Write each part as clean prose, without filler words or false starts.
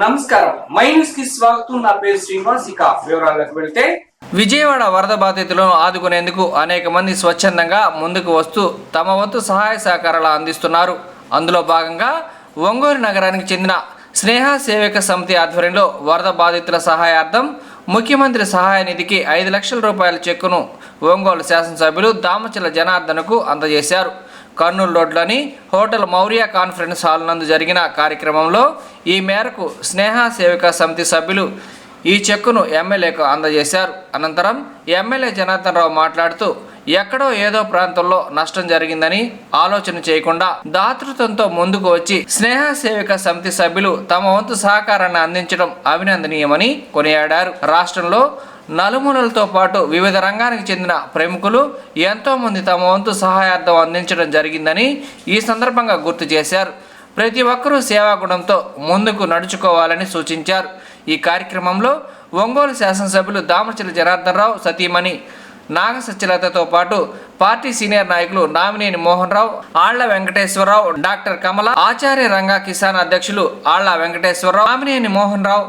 నమస్కారం, my news కి స్వాగతం. నా పేరు శ్రీనివాస్. ఇక వివరాలకు వెళ్తే, విజయవాడ వరద బాధితులను ఆదుకునేందుకు అనేక మంది స్వచ్ఛందంగా ముందుకు వస్తూ తమ వంతు సహాయ సహకారాలు అందిస్తున్నారు. అందులో భాగంగా ఒంగోలు నగరానికి చెందిన స్నేహ సేవక సమితి ఆధ్వర్యంలో వరద బాధితుల సహాయార్థం ముఖ్యమంత్రి సహాయ నిధికి 5 లక్షల రూపాయల చెక్కును ఒంగోలు శాసనసభ్యులు దామచల జనార్దన్కు అందజేశారు. కర్నూలు రోడ్లోని హోటల్ మౌర్య కాన్ఫరెన్స్ హాల్ నందు జరిగిన కార్యక్రమంలో ఈ మేరకు స్నేహ సేవక సమితి సభ్యులు ఈ చెక్కును ఎమ్మెల్యేకు అందజేశారు. అనంతరం ఎమ్మెల్యే జనార్దన్ రావు మాట్లాడుతూ, ఎక్కడో ఏదో ప్రాంతంలో నష్టం జరిగిందని ఆలోచన చేయకుండా దాతృత్వంతో ముందుకు వచ్చి స్నేహ సేవక సమితి సభ్యులు తమ వంతు సహకారాన్ని అందించడం అభినందనీయమని కొనియాడారు. రాష్ట్రంలో నలుమూలలతో పాటు వివిధ రంగానికి చెందిన ప్రముఖులు ఎంతో మంది తమ వంతు సహాయార్థం అందించడం జరిగిందని ఈ సందర్భంగా గుర్తు చేశారు. ప్రతి ఒక్కరూ సేవాగుణంతో ముందుకు నడుచుకోవాలని సూచించారు. ఈ కార్యక్రమంలో ఒంగోలు శాసనసభ్యులు దామచల జనార్దన్ రావు, సతీమణి నాగ సత్యలతతో పాటు పార్టీ సీనియర్ నాయకులు నామినేని మోహన్ రావు, ఆళ్ల వెంకటేశ్వరరావు, డాక్టర్ కమల, ఆచార్య రంగా కిసాన్ అధ్యక్షులు ఆళ్ల వెంకటేశ్వరరావు, నామినేని మోహన్ రావు,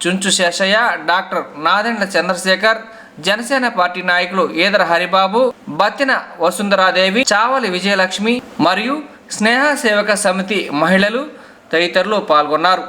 చుంచు శేషయ్య, డాక్టర్ నాదెండ్ల చంద్రశేఖర్, జనసేన పార్టీ నాయకులు ఈదర హరిబాబు, బత్తిన వసుంధరాదేవి, చావలి విజయలక్ష్మి మరియు స్నేహ సేవక సమితి మహిళలు తదితరులు పాల్గొన్నారు.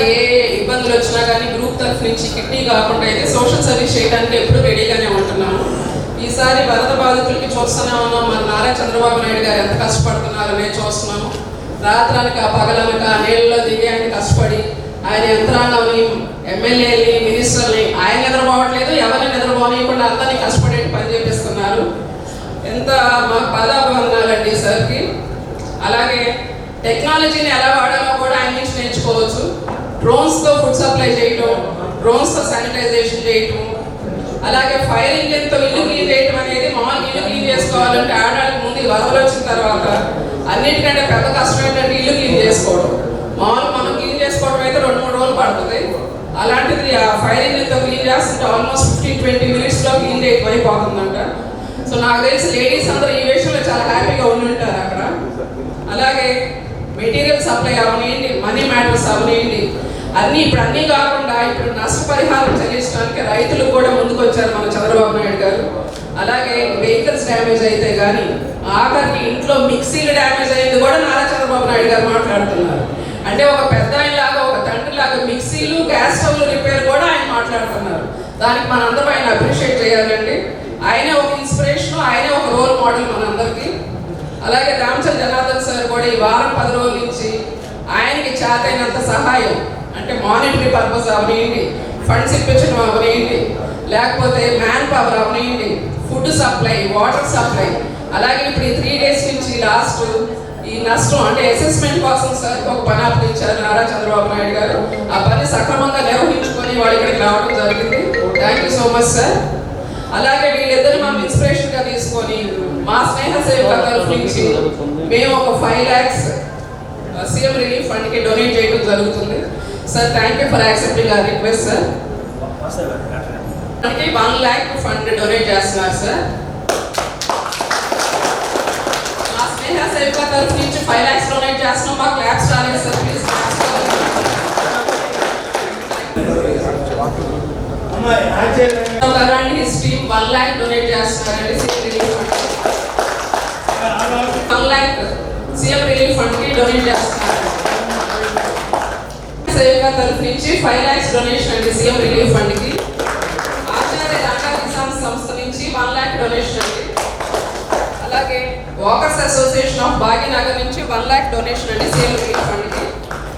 ఏ ఇబ్బంది ఇబ్బందులు వచ్చినా కానీ గ్రూప్ తరఫు నుంచి కిడ్నీ కాకుండా అయితే సోషల్ సర్వీస్ చేయడానికి ఎప్పుడు రెడీగానే ఉంటున్నాము. ఈసారి వరద బాధితులకి చూస్తూనే ఉన్నాం. మన నారా చంద్రబాబు నాయుడు గారు ఎంత కష్టపడుతున్నారో నేను చూస్తున్నాము. రాత్రనక పగలనక నీళ్ళలో దిగి ఆయన కష్టపడి ఆయన యంత్రాంగంని, ఎమ్మెల్యేని, మినిస్టర్ని ఆయన నిద్రపోవట్లేదు, ఎవరిని నిద్రపోనీయకుండా అందరినీ కష్టపడి పని చేపిస్తున్నారు. ఎంత మాకు పాదాభివందనాలండి సార్కి. అలాగే టెక్నాలజీని ఎలా వాడాలో కూడా ఆయన నుంచి నేర్చుకోవచ్చు. డ్రోన్స్తో ఫుడ్ సప్లై చేయటం, డ్రోన్స్తో శానిటైజేషన్ చేయటం, అలాగే ఫైర్ ఇంజిన్తో ఇల్లు క్లీన్ చేయటం అనేది మామూలు ఇల్లు క్లీన్ చేసుకోవాలంటే ఆడడానికి ముందు వరదలు వచ్చిన తర్వాత అన్నిటికంటే పెద్ద కష్టం ఏంటంటే ఇల్లు క్లీన్ చేసుకోవడం. మామూలు మనం క్లీన్ చేసుకోవడం అయితే 2-3 రోజులు పడుతుంది. అలాంటిది ఆ ఫైర్ ఇంజిన్తో క్లీన్ చేస్తుంటే ఆల్మోస్ట్ 15-20 మినిట్స్లో క్లీన్ చేయటం అయిపోతుందంట. సో నాకు తెలిసి లేడీస్ అందరూ ఈ విషయంలో చాలా హ్యాపీగా ఉండి ఉంటారు అక్కడ. అలాగే మెటీరియల్ సప్లై అవనియండి, మనీ మ్యాటర్స్ అవనియండి, అన్నీ కాకుండా ఇప్పుడు నష్టపరిహారం చెల్లించడానికి రైతులు కూడా ముందుకు వచ్చారు మన చంద్రబాబు నాయుడు గారు. అలాగే వెహికల్స్ డ్యామేజ్ అయితే కానీ ఆఖరికి ఇంట్లో మిక్సీలు డ్యామేజ్ అయింది కూడా నారా చంద్రబాబు నాయుడు గారు మాట్లాడుతున్నారు. అంటే ఒక పెద్ద ఆయనలాగా, ఒక తండ్రిలాగా మిక్సీలు, గ్యాస్ స్టవ్లు రిపేర్ కూడా ఆయన మాట్లాడుతున్నారు. దానికి మనందరం ఆయన అప్రిషియేట్ చేయాలండి. ఆయనే ఒక ఇన్స్పిరేషన్, ఆయనే ఒక రోల్ మోడల్ మనందరికీ. అలాగే రామచంద్ర జనార్దన్ సార్ కూడా ఈ వారం 10 రోజుల నుంచి ఆయనకి చేతైనంత సహాయం, అంటే మానిటరీ పర్పస్ అవనియండి, ఫండ్స్ ఇప్పించడం అవనియండి, లేకపోతే మ్యాన్ పవర్ అవనియండి, ఫుడ్ సప్లై, వాటర్ సప్లై, అలాగే ఇప్పుడు ఈ 3 days నుంచి లాస్ట్ ఈ నష్టం అంటే అసెస్మెంట్ కోసం సార్ ఒక పని అప్పించారు నారా చంద్రబాబు నాయుడు గారు. ఆ పని సక్రమంగా నిర్వహించుకొని వాళ్ళు ఇక్కడికి రావడం జరిగింది. Thank you so much sir. అలాగే వీళ్ళిద్దరు మనం ఇన్స్పిరేషన్గా తీసుకొని మా స్నేహ సేవక తరఫు నుంచి మేము ఒక 5 lakhs సీఎం రిలీఫ్ ఫండ్కి డొనేట్ చేయడం జరుగుతుంది. Sir thank you for accepting hour request sir. మనకి 1 lakh ఫండ్ డొనేట్ చేస్తున్నారు సార్. మా స్నేహ సేవక తరఫు నుంచి 5 lakhs డొనేట్ చేస్తున్నాం. మా క్లాప్స్ రాలేదు sir, please. His team 1 lakh donate చేస్తున్నారండి CM relief fund. 1 lakh CM relief fund కి డొనేట్ చేస్తున్నారు. సేవక తరఫు నుంచి 5 lakhs డొనేషన్ అండి సీఎం రిలీఫ్ ఫండ్ కి. ఆచార్య రంగా కిసాన్ సంస్థ నుంచి 1 lakh డొనేషన్ అండి. అలాగే వాకర్స్ అసోసియేషన్ ఆఫ్ భాగ్యనగర్ నుంచి 1 lakh డొనేషన్ అండి సీఎం రిలీఫ్ ఫండ్ కి.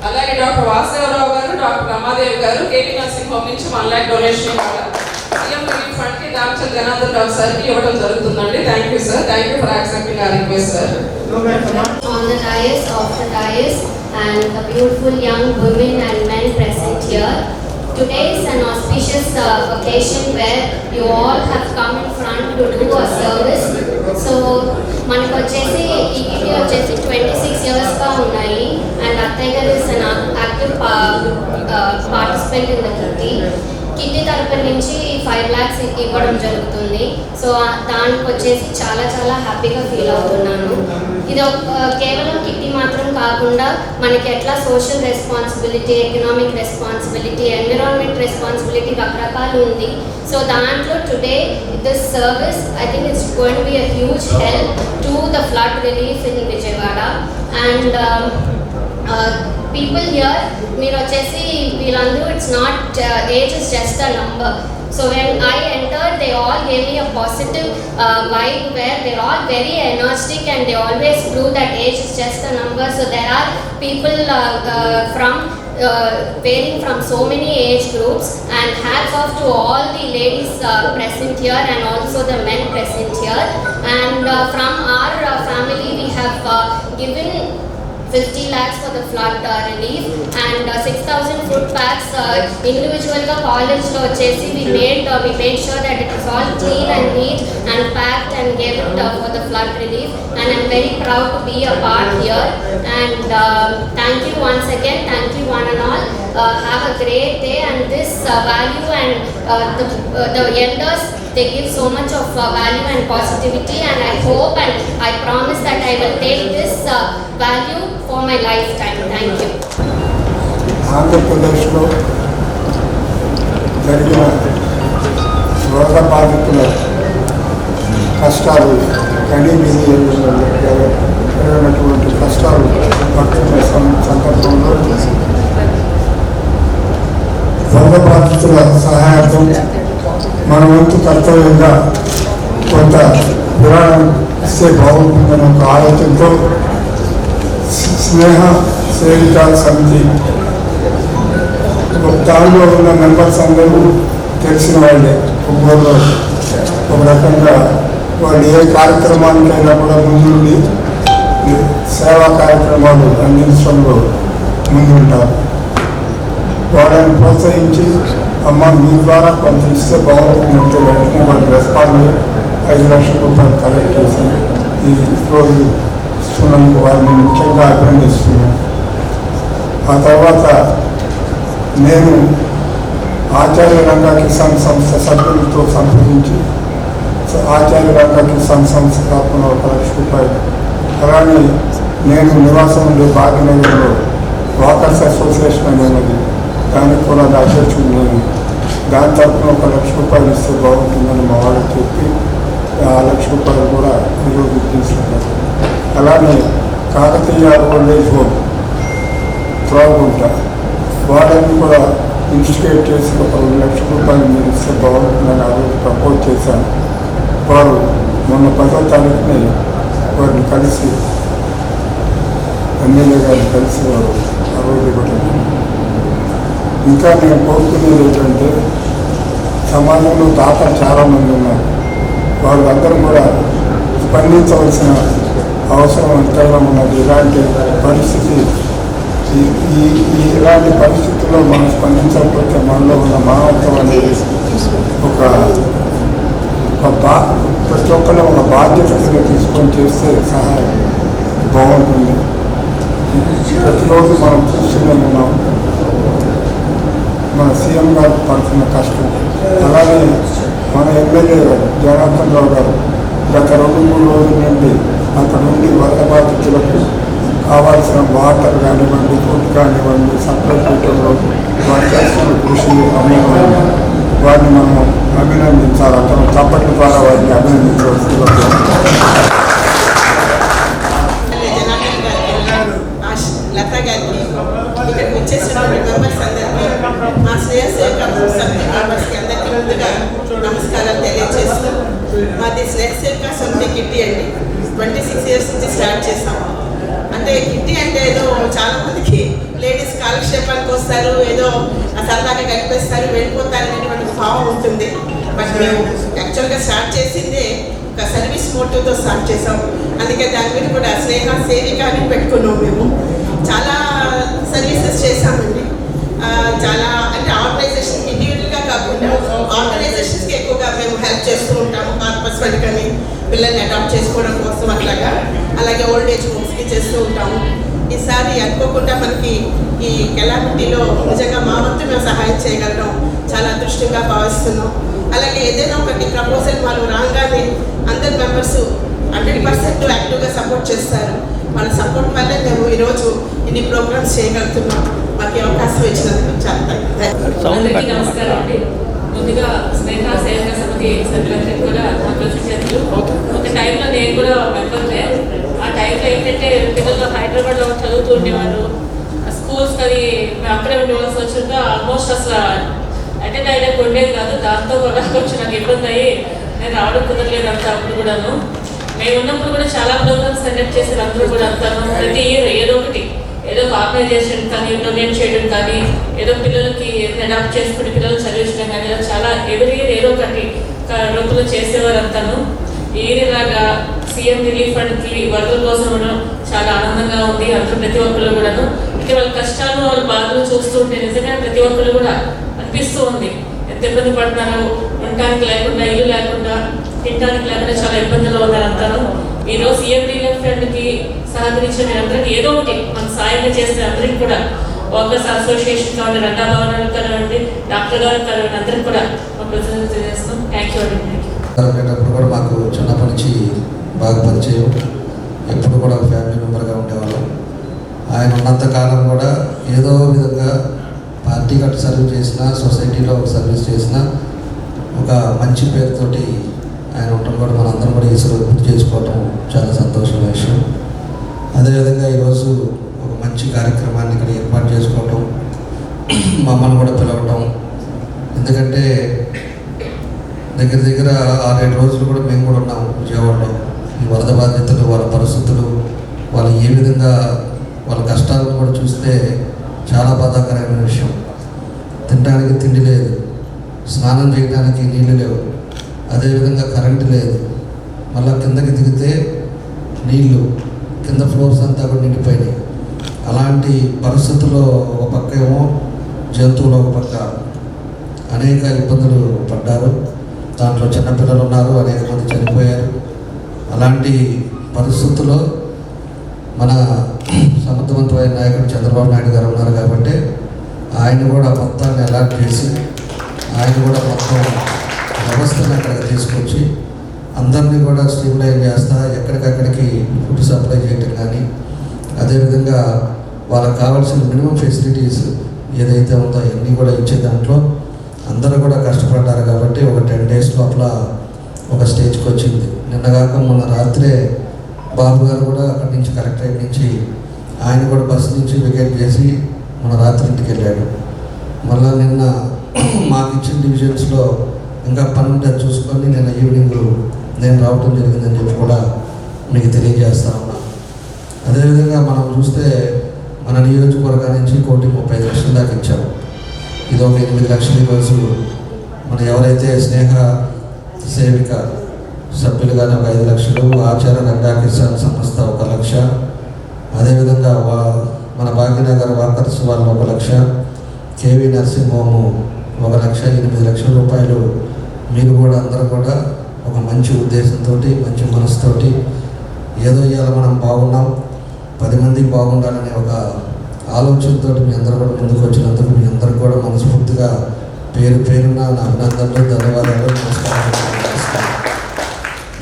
అలాగే డాక్టర్ వాసుదేవరావు గారు, డాక్టర్ రమాదేవి గారు కేపీ నర్సింగ్ హోమ్ నుంచి 1 lakh donation CM relief fund కి రామచంద్ర జనార్దన్ రావు సార్ కి ఇవ్వడం జరుగుతుందండి. Thank you sir. Thank you for accepting hour request sir. On the dais, off the dais, and the beautiful young women and men present here. Today is an auspicious occasion where you all have come in front to do a service. So, మనకు వచ్చేసి ఈ kitty వచ్చేసి 26 years గా ఉన్నాయి. And Attay garu is an active participant in the kitti. Kitty తరపు నుంచి 5 lakhs ఇవ్వడం జరుగుతుంది. సో దానికి వచ్చేసి చాలా చాలా హ్యాపీగా ఫీల్ అవుతున్నాను. ఇది కేవలం కిట్టి మాత్రం కాకుండా మనకి ఎట్లా social responsibility, economic responsibility, environment responsibility రకరకాలు ఉంది. సో దాంట్లో today this service I think it's going to be a huge help to the flood relief in Vijayawada. And people here, మీరు వచ్చేసి వీళ్ళందరూ it's not age is just a number. So when I entered, they all gave me a positive vibe where they're all very energetic and they always prove that age is just a number. So there are people from varying from so many age groups, and hats off to all the ladies present here and also the men present here. And from our family we have given 50 lakhs for the flood relief and 6,000 food packs individual ga college lo vachesi we made sure that it is all clean and neat and packed and gave it for the flood relief. And I'm very proud to be a part here. And thank you once again. Thank you one and all. Have a great day. And this value and the elders, they give so much of value and positivity, and I hope and I promise that I will take this value for my lifetime. Thank you. ఆంధ్రప్రదేశ్లో జరిగిన వరద బాధితుల కష్టాలు, జరిగినటువంటి కష్టాలు పడుతున్న సందర్భంలో బాధితుల సహాయార్థం మన వంతు కర్తవ్యంగా కొంత విరాళం ఇస్తే బాగుంటుందనే ఒక ఆలోచనతో స్నేహ సేవికా సమితి దానిలో ఉన్న మెంబర్స్ అందరూ తెలిసిన వాళ్ళే. ఒక్కొక్కరు ఒక రకంగా వాళ్ళు ఏ కార్యక్రమానికైనా కూడా ముందుండి సేవా కార్యక్రమాలు అందించడంలో ముందుంటారు. వాళ్ళని ప్రోత్సహించి అమ్మ మీ ద్వారా కొంత ఇస్తే బాగుంటుందంటే వెంటనే వాళ్ళు రెస్పాండ్ 5 లక్షల రూపాయలు కలెక్ట్ చేసి ఈ రోజు ఇస్తున్నందుకు వారిని ముఖ్యంగా అభినందిస్తున్నాను. ఆ తర్వాత నేను ఆచార్య రంగా కిసాన్ సంస్థ సభ్యులతో సంప్రదించి ఆచార్య రంగా కిసాన్ సంస్థ తరఫున 1 లక్ష రూపాయలు, అలానే నేను నివాసం ఉండే భాగ్యనగర్లో వాకర్స్ అసోసియేషన్ అనేది దానికి కూడా అధ్యక్షుడు నేను, దాని తరఫున 1 లక్ష రూపాయలు ఇస్తే బాగుంటుందని మా వాళ్ళకి చెప్పి 1 లక్ష రూపాయలు కూడా ఈరోజు తీసుకున్నారు. అలానే కాకతీయ ఓల్డేజ్ హోమ్ త్రోగుంట వాళ్ళని కూడా ఇన్స్టిగేట్ చేసి 1 లక్ష రూపాయలు మీరు ఇస్తే బాగుంటుందని ఆ రోజు ప్రపోజ్ చేశాను. వారు మొన్న 10వ తారీఖుని వారిని కలిసి ఎమ్మెల్యే గారిని కలిసి వారు ఆ రోజు ఇవ్వడం. ఇంకా నేను కోరుకునేది ఏంటంటే సమాజంలో దాతలు చాలామంది ఉన్నారు. వాళ్ళందరూ కూడా స్పందించవలసిన అవసరం ఎంతైనా ఉన్నది. ఇలాంటి పరిస్థితి ఇలాంటి పరిస్థితుల్లో మనం స్పందించకపోతే మనలో ఉన్న మానవత్వం అనేది ప్రతి ఒక్కరు ఒక బాధ్యతగా తీసుకొని చేస్తే సహాయం బాగుంటుంది. ప్రతిరోజు మనం చూస్తూనే ఉన్నాం మన సీఎం గారు పడుతున్న కష్టం. అలాగే మన ఎమ్మెల్యే జనార్దన్ రావు గారు గత 2-3 రోజుల నుండి అక్కడ నుండి వరద బాధితులకు కావాల్సిన వాటర్ కానివ్వండి, ఫుడ్ కానివ్వండి సప్లై చేయడంలో వారు చేస్తున్న కృషి అమూల్యమైన వారిని మనం అభినందించాలి. అతను చప్పట్ల ద్వారా వారిని అభినందించవలసిందిగా లతా గారికి, ఇక్కడికి వచ్చేసినటువంటి మెంబర్స్ అందరికీ, మా స్నేహ సేవక సమితి మెంబర్స్కి అందరికీ ముందుగా నమస్కారాలు తెలియజేస్తూ, మాది స్నేహ సేవక సమితి కిట్టి అండి. 26 years నుంచి స్టార్ట్ చేసాము. అంటే కిట్టి అంటే ఏదో చాలామందికి లేడీస్ కాలక్షేపానికి వస్తారు, ఏదో సరదాగా గడిపేస్తారు, వెళ్ళిపోతారు అనేటువంటి భావం ఉంటుంది. బట్ మేము యాక్చువల్గా స్టార్ట్ చేసిందే ఒక సర్వీస్ మోటివ్తో స్టార్ట్ చేసాం. అందుకే దాని మీద కూడా స్నేహ సేవిక అని పెట్టుకున్నాం. మేము చాలా సర్వీసెస్ చేశామండి. చాలా అంటే ఆర్గనైజేషన్కి ఇండివిజువల్గా కాకుండా ఆర్గనైజేషన్స్కి ఎక్కువగా మేము హెల్ప్ చేస్తూ ఉంటాము. కార్పస్ ఫండ్ కానీ పిల్లల్ని అడాప్ట్ చేసుకోవడం కోసం అట్లాగా, అలాగే ఓల్డ్ ఏజ్ హోమ్స్కి చేస్తూ ఉంటాము. ఈసారి అనుకోకుండా మనకి ఈ కెలామిటీలో నిజంగా మా వంతు మేము సహాయం చేయగలడం చాలా అదృష్టంగా భావిస్తున్నాం. అలాగే ఏదైనా ఒకటి ప్రపోజల్ వాళ్ళు రాగానే అందరు మెంబర్స్ 100% యాక్టివ్గా సపోర్ట్ చేస్తారు. వాళ్ళ సపోర్ట్ వల్లే మేము ఈరోజు ఇన్ని ప్రోగ్రామ్స్ చేయగలుగుతున్నాం. మాకు అవకాశం ఇచ్చినందుకు చాలా అందరికీ నమస్కారం అండి. ముందుగా స్నేహ సేవక సమితి సభ్యులందరికీ కూడా చేతులు. ఒక టైంలో నేను కూడా మెంబర్నే. ఆ టైంలో ఏంటంటే పిల్లలు హైదరాబాద్లో చదువుతూ ఉండేవారు, స్కూల్స్ అది మేము అక్కడే ఉండేవాల్సి వచ్చిందో ఆల్మోస్ట్ అసలు అటెండ్ అయ్యేకి ఉండేది కాదు. దాంతో కూడా కొంచెం నాకు ఇబ్బంది అయ్యి నేను రావడం కుదరలేదు అంతా. అప్పుడు కూడాను మేము ఉన్నప్పుడు కూడా చాలా ప్రోగ్రామ్స్ కండక్ట్ చేశారు. అందరూ కూడా అంతాను ప్రతి ఇయర్ ఏదో ఒకటి, ఏదో ఒక ఆర్గనైజేషన్ కానీ డొనేట్ చేయడం కానీ, ఏదో పిల్లలకి అడాప్ట్ చేసుకుని పిల్లలు చదివించడం కానీ, ఇలా చాలా ఎవ్రీ ఇయర్ ఏదో ఒకటి రూపంలో చేసేవారు అంతాను. ఈ ఇయర్ ఇలాగా సీఎం రిలీఫ్ ఫండ్కి వరదల కోసం ఉండడం చాలా ఆనందంగా ఉంది. అందరూ ప్రతి ఒక్కరు కూడాను అంటే వాళ్ళ కష్టాలు వాళ్ళ బాధలు చూస్తుంటే నిజంగా ప్రతి ఒక్కరు కూడా అనిపిస్తూ ఉంది ఎంత ఇబ్బంది పడుతున్నారో. ఉండటానికి లేకుండా, ఇల్లు లేకుండా, తినడానికి లేకుండా చాలా ఇబ్బందులు ఉన్నారు అంతాను. ఈరోజు సీఎం రిలీఫ్ ఫండ్కి సహకరించిన మీరందరికీ ఏదో ఒకటి మన సాయంగా చేసిన అందరికీ కూడా వాకర్స్ అసోసియేషన్ కావాలి, రంగా భవనాలు కానివ్వండి, డాక్టర్ గారు కానివ్వండి, అందరికీ కూడా మా కృతజ్ఞతలు తెలియజేస్తున్నాం. థ్యాంక్ యూ అండి. ఉండేటప్పుడు కూడా మాకు చిన్నప్పటి నుంచి బాగా పరిచయం, ఎప్పుడు కూడా ఒక ఫ్యామిలీ మెంబర్గా ఉండేవాళ్ళం. ఆయన ఉన్నంతకాలం కూడా ఏదో విధంగా పార్టీ గట్టు సర్వీస్ చేసినా, సొసైటీలో ఒక సర్వీస్ చేసినా ఒక మంచి పేరుతోటి ఆయన ఉండడం కూడా మనందరం కూడా ఈసారి గుర్తు చేసుకోవటం చాలా సంతోషమైన విషయం. అదేవిధంగా ఈరోజు ఒక మంచి కార్యక్రమాన్ని ఇక్కడ ఏర్పాటు చేసుకోవటం, మమ్మల్ని కూడా పిలవటం ఎందుకంటే దగ్గర దగ్గర 6-7 రోజులు కూడా మేము కూడా ఉన్నాము విజయవాడలో. ఈ వరద బాధితులు, వాళ్ళ పరిస్థితులు, వాళ్ళు ఏ విధంగా వాళ్ళ కష్టాలను కూడా చూస్తే చాలా బాధాకరమైన విషయం. తినడానికి తిండి లేదు, స్నానం చేయడానికి నీళ్ళు లేవు, అదేవిధంగా కరెంటు లేదు. మళ్ళీ కిందకి దిగితే నీళ్ళు కింద ఫ్లోర్స్ అంతా కూడా నిండిపోయినాయి. అలాంటి పరిస్థితుల్లో ఒక పక్క ఏమో జంతువులు, ఒక పక్క అనేక ఇబ్బందులు పడ్డారు. దాంట్లో చిన్నపిల్లలు ఉన్నారు, అనేక మంది చనిపోయారు. అలాంటి పరిస్థితుల్లో మన సమర్థవంతమైన నాయకుడు చంద్రబాబు నాయుడు గారు ఉన్నారు కాబట్టి ఆయన కూడా మొత్తాన్ని అలాట్ చేసి ఆయన కూడా మొత్తం వ్యవస్థను అక్కడికి తీసుకొచ్చి అందరినీ కూడా స్ట్రీమ్లైన్ చేస్తా ఎక్కడికక్కడికి ఫుడ్ సప్లై చేయటం కానీ, అదేవిధంగా వాళ్ళకి కావాల్సిన మినిమం ఫెసిలిటీస్ ఏదైతే ఉందో అవన్నీ కూడా ఇచ్చే దాంట్లో అందరూ కూడా కష్టపడ్డారు కాబట్టి ఒక 10 days లోపల ఒక స్టేజ్కి వచ్చింది. నిన్నగాక మొన్న రాత్రే బాబు గారు కూడా అక్కడి నుంచి కలెక్టరేట్ నుంచి ఆయన కూడా బస్సు నుంచి వికెట్ చేసి మన రాత్రి ఇంటికి వెళ్ళాడు. మళ్ళీ నిన్న మాకు ఇచ్చిన డివిజన్స్లో ఇంకా పని ఉంటే చూసుకొని నిన్న ఈవినింగ్ నేను రావటం జరిగిందని చెప్పి కూడా మీకు తెలియజేస్తా ఉన్నా. అదేవిధంగా మనం చూస్తే మన నియోజకవర్గం నుంచి 1,35,00,000 దాకా ఇచ్చాము. ఇది ఒక 8 లక్షలు ఈరోజు మన ఎవరైతే స్నేహ సేవిక సభ్యులుగానే ఒక 5 లక్షలు, ఆచార్య గంగా కిసాన్ సంస్థ 1 లక్ష, అదేవిధంగా మన భాగ్యనగర్ వాకర్స్ వాళ్ళు 1 లక్ష, కేవీ నర్సింగ్ హోము 1 లక్ష, 8 లక్షల రూపాయలు మీరు కూడా అందరూ కూడా ఒక మంచి ఉద్దేశంతో, మంచి మనసుతోటి ఏదో ఇవాళ మనం బాగున్నాం, 10 మందికి బాగుండాలనే ఒక ఆలోచనతో మీ అందరూ కూడా ముందుకు వచ్చినందుకు మీ అందరికీ కూడా మనస్ఫూర్తిగా పేరు పేరున నా అభినందనలు, ధన్యవాదాలు, నమస్కారాలు.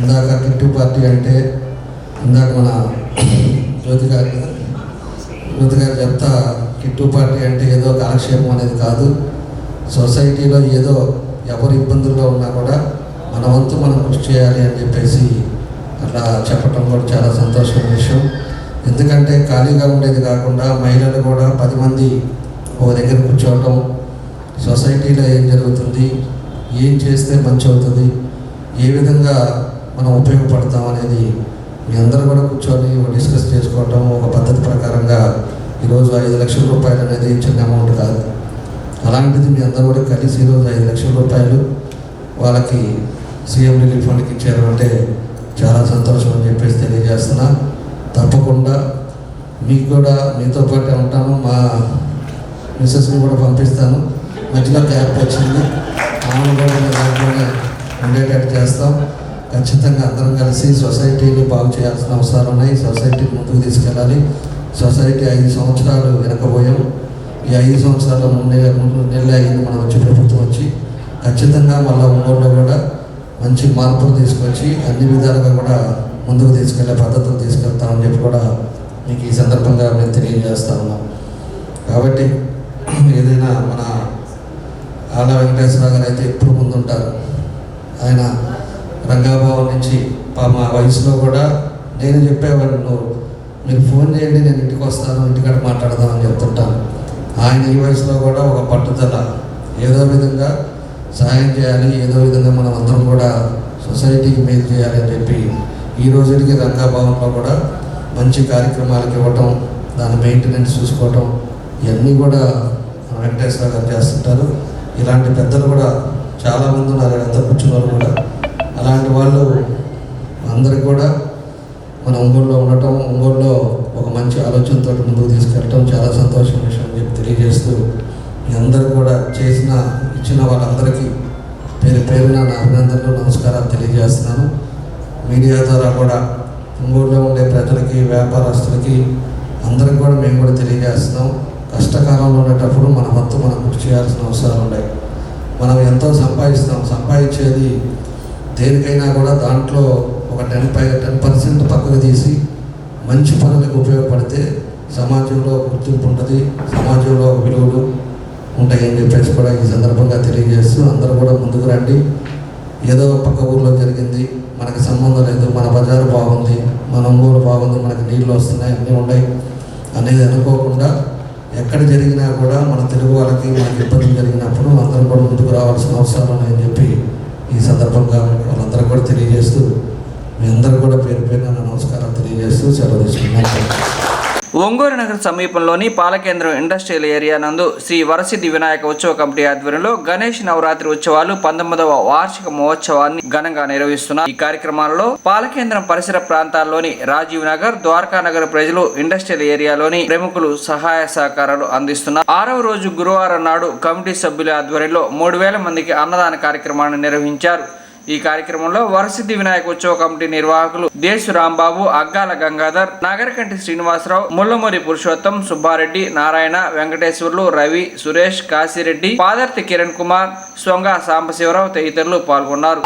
ఇందాక కిట్టు పార్టీ అంటే ఇందాక మన జ్యోతి గారు చెప్తా, కిట్టు పార్టీ అంటే ఏదో కాలక్షేపం అనేది కాదు. సొసైటీలో ఏదో ఎవరు ఇబ్బందుల్లో ఉన్నా కూడా మన వంతు మనం కృషి చేయాలి అని చెప్పేసి అట్లా చెప్పటం కూడా చాలా సంతోషమైన విషయం. ఎందుకంటే ఖాళీగా ఉండేది కాకుండా మహిళలు కూడా 10 మంది ఒక దగ్గర కూర్చోవటం, సొసైటీలో ఏం జరుగుతుంది, ఏం చేస్తే మంచి అవుతుంది, ఏ విధంగా మనం ఉపయోగపడతాం అనేది మీ అందరూ కూడా కూర్చొని డిస్కస్ చేసుకోవటం, ఒక పద్ధతి ప్రకారంగా ఈరోజు 5 లక్షల రూపాయలు అనేది చిన్న అమౌంట్ కాదు. అలాంటిది మీ అందరూ కూడా కలిసి ఈరోజు 5 లక్షల రూపాయలు వాళ్ళకి సీఎం రిలీఫ్ ఫండ్కి ఇచ్చారు అంటే చాలా సంతోషం అని చెప్పేసి తెలియజేస్తున్నా. తప్పకుండా మీకు కూడా మీతో పాటు ఉంటాను, మా మిస్సెస్ని కూడా పంపిస్తాను. మధ్యలో గ్యాప్ వచ్చింది, ఆమెను కూడా దాంట్లోనే ఉండేటట్టు చేస్తాం. ఖచ్చితంగా అందరం కలిసి సొసైటీని బాగు చేయాల్సిన అవసరాలు ఉన్నాయి. సొసైటీని ముందుకు తీసుకెళ్ళాలి. సొసైటీ 5 సంవత్సరాలు వెనకపోయాం. ఈ 5 సంవత్సరాల ముందు నెలలు అయింది మనం వచ్చి ప్రభుత్వం వచ్చి. ఖచ్చితంగా మళ్ళీ ఊళ్ళో కూడా మంచి మార్పులు తీసుకొచ్చి అన్ని విధాలుగా కూడా ముందుకు తీసుకెళ్లే పద్ధతులు తీసుకెళ్తామని చెప్పి కూడా మీకు ఈ సందర్భంగా మేము తెలియజేస్తా ఉన్నాం. కాబట్టి ఏదైనా మన ఆళ్ళ వెంకటేశ్వరరావు గారు అయితే ఎప్పుడు ముందుంటారు. ఆయన రంగాభవన్ నుంచి మా వయసులో కూడా నేను చెప్పేవాడిని, మీరు ఫోన్ చేయండి నేను ఇంటికి వస్తాను, ఇంటికాడ మాట్లాడదామని చెప్తుంటాను. ఆయన ఈ వయసులో కూడా ఒక పట్టుదల, ఏదో విధంగా సహాయం చేయాలి, ఏదో విధంగా మనం అందరం కూడా సొసైటీకి మేలు చేయాలి అని చెప్పి ఈ రోజుకి రంగాభవన్లో కూడా మంచి కార్యక్రమాలకు ఇవ్వటం, దాని మెయింటెనెన్స్ చూసుకోవటం ఇవన్నీ కూడా వెంకటేశ్వర గారు చేస్తుంటారు. ఇలాంటి పెద్దలు కూడా చాలామంది ఉన్నారు, ఎంత కూర్చున్నారు కూడా. అలాంటి వాళ్ళు అందరికి కూడా మన ఒంగోలులో ఉండటం, ఒంగోలులో ఒక మంచి ఆలోచనతో ముందుకు తీసుకెళ్ళటం చాలా సంతోషమైన విషయం అని చెప్పి తెలియజేస్తూ మీ అందరూ కూడా ఇచ్చిన వాళ్ళందరికీ పేరు పేరున నా అభినందనలు, నమస్కారాలు తెలియజేస్తున్నాను. మీడియా ద్వారా కూడా ఒంగోలులో ఉండే ప్రజలకి, వ్యాపారస్తులకి అందరికి కూడా మేము కూడా తెలియజేస్తున్నాం. కష్టకాలంలో ఉండేటప్పుడు మన వంతు మనం కృషి చేయాల్సిన అవసరాలు ఉన్నాయి. మనం ఎంతో సంపాదించేది దేనికైనా కూడా దాంట్లో ఒక 10% పక్కకు తీసి మంచి పనులకు ఉపయోగపడితే సమాజంలో గుర్తింపు ఉంటుంది, సమాజంలో విలువలు ఉంటాయని చెప్పేసి కూడా ఈ సందర్భంగా తెలియజేస్తూ అందరూ కూడా ముందుకు రండి. ఏదో పక్క ఊర్లో జరిగింది, మనకి సంబంధం లేదు, మన బజారు బాగుంది, మన ఒంగోలు బాగుంది, మనకి నీళ్ళు వస్తున్నాయి, అన్నీ ఉన్నాయి అనేది అనుకోకుండా ఎక్కడ జరిగినా కూడా మన తెలుగు వాళ్ళకి మనకి ఇబ్బందులు జరిగినప్పుడు అందరం కూడా ముందుకు రావాల్సిన అవసరాలు ఉన్నాయని చెప్పి ఈ సందర్భంగా వాళ్ళందరూ కూడా తెలియజేస్తూ మీ అందరూ కూడా పేరు పేరున నమస్కారం తెలియజేస్తూ సెలవు తీసుకున్నాను. ఒంగోలు నగర సమీపంలోని పాలకేంద్రం ఇండస్ట్రియల్ ఏరియా నందు శ్రీ వరసిద్ధి వినాయక ఉత్సవ కమిటీ ఆధ్వర్యంలో గణేష్ నవరాత్రి ఉత్సవాలు 19వ వార్షిక మహోత్సవాన్ని ఘనంగా నిర్వహిస్తున్నారు. ఈ కార్యక్రమాలలో పాలకేంద్రం పరిసర ప్రాంతాల్లోని రాజీవ్ నగర్, ద్వారకా నగర్ ప్రజలు, ఇండస్ట్రియల్ ఏరియాలోని ప్రముఖులు సహాయ సహకారాలు అందిస్తున్నారు. 6వ రోజు గురువారం నాడు కమిటీ సభ్యుల ఆధ్వర్యంలో 3000 మందికి అన్నదాన కార్యక్రమాన్ని నిర్వహించారు. ఈ కార్యక్రమంలో వరసిద్ధి వినాయక ఉత్సవ కమిటీ నిర్వాహకులు దేశు రాంబాబు, అగ్గాల గంగాధర్, నాగరకంటి శ్రీనివాసరావు, ముల్లమూరి పురుషోత్తం, సుబ్బారెడ్డి, నారాయణ, వెంకటేశ్వర్లు, రవి, సురేష్, కాశీరెడ్డి, పాదర్తి కిరణ్ కుమార్, సొంగ సాంబశివరావు తదితరులు పాల్గొన్నారు.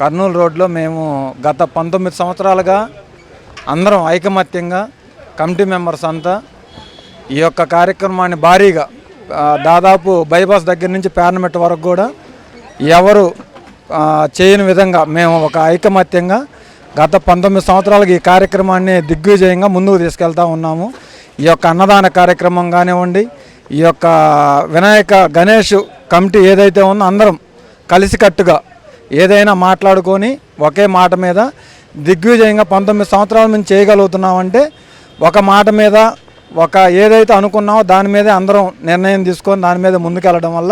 కర్నూలు రోడ్లో మేము గత 19 సంవత్సరాలుగా అందరం ఐకమత్యంగా కమిటీ మెంబర్స్ అంతా ఈ యొక్క కార్యక్రమాన్ని భారీగా దాదాపు బైపాస్ దగ్గర నుంచి పార్లమెంట్ వరకు కూడా ఎవరు చేయని విధంగా మేము ఒక ఐకమత్యంగా గత 19 సంవత్సరాలుగా ఈ కార్యక్రమాన్ని దిగ్విజయంగా ముందుకు తీసుకెళ్తా ఉన్నాము. ఈ యొక్క అన్నదాన కార్యక్రమం కానివ్వండి, ఈ యొక్క వినాయక గణేష్ కమిటీ ఏదైతే ఉందో అందరం కలిసికట్టుగా ఏదైనా మాట్లాడుకొని ఒకే మాట మీద దిగ్విజయంగా 19 సంవత్సరాల నుంచి చేయగలుగుతున్నామంటే ఒక మాట మీద ఒక ఏదైతే అనుకున్నామో దాని మీదే అందరం నిర్ణయం తీసుకొని దాని మీద ముందుకెళ్ళడం వల్ల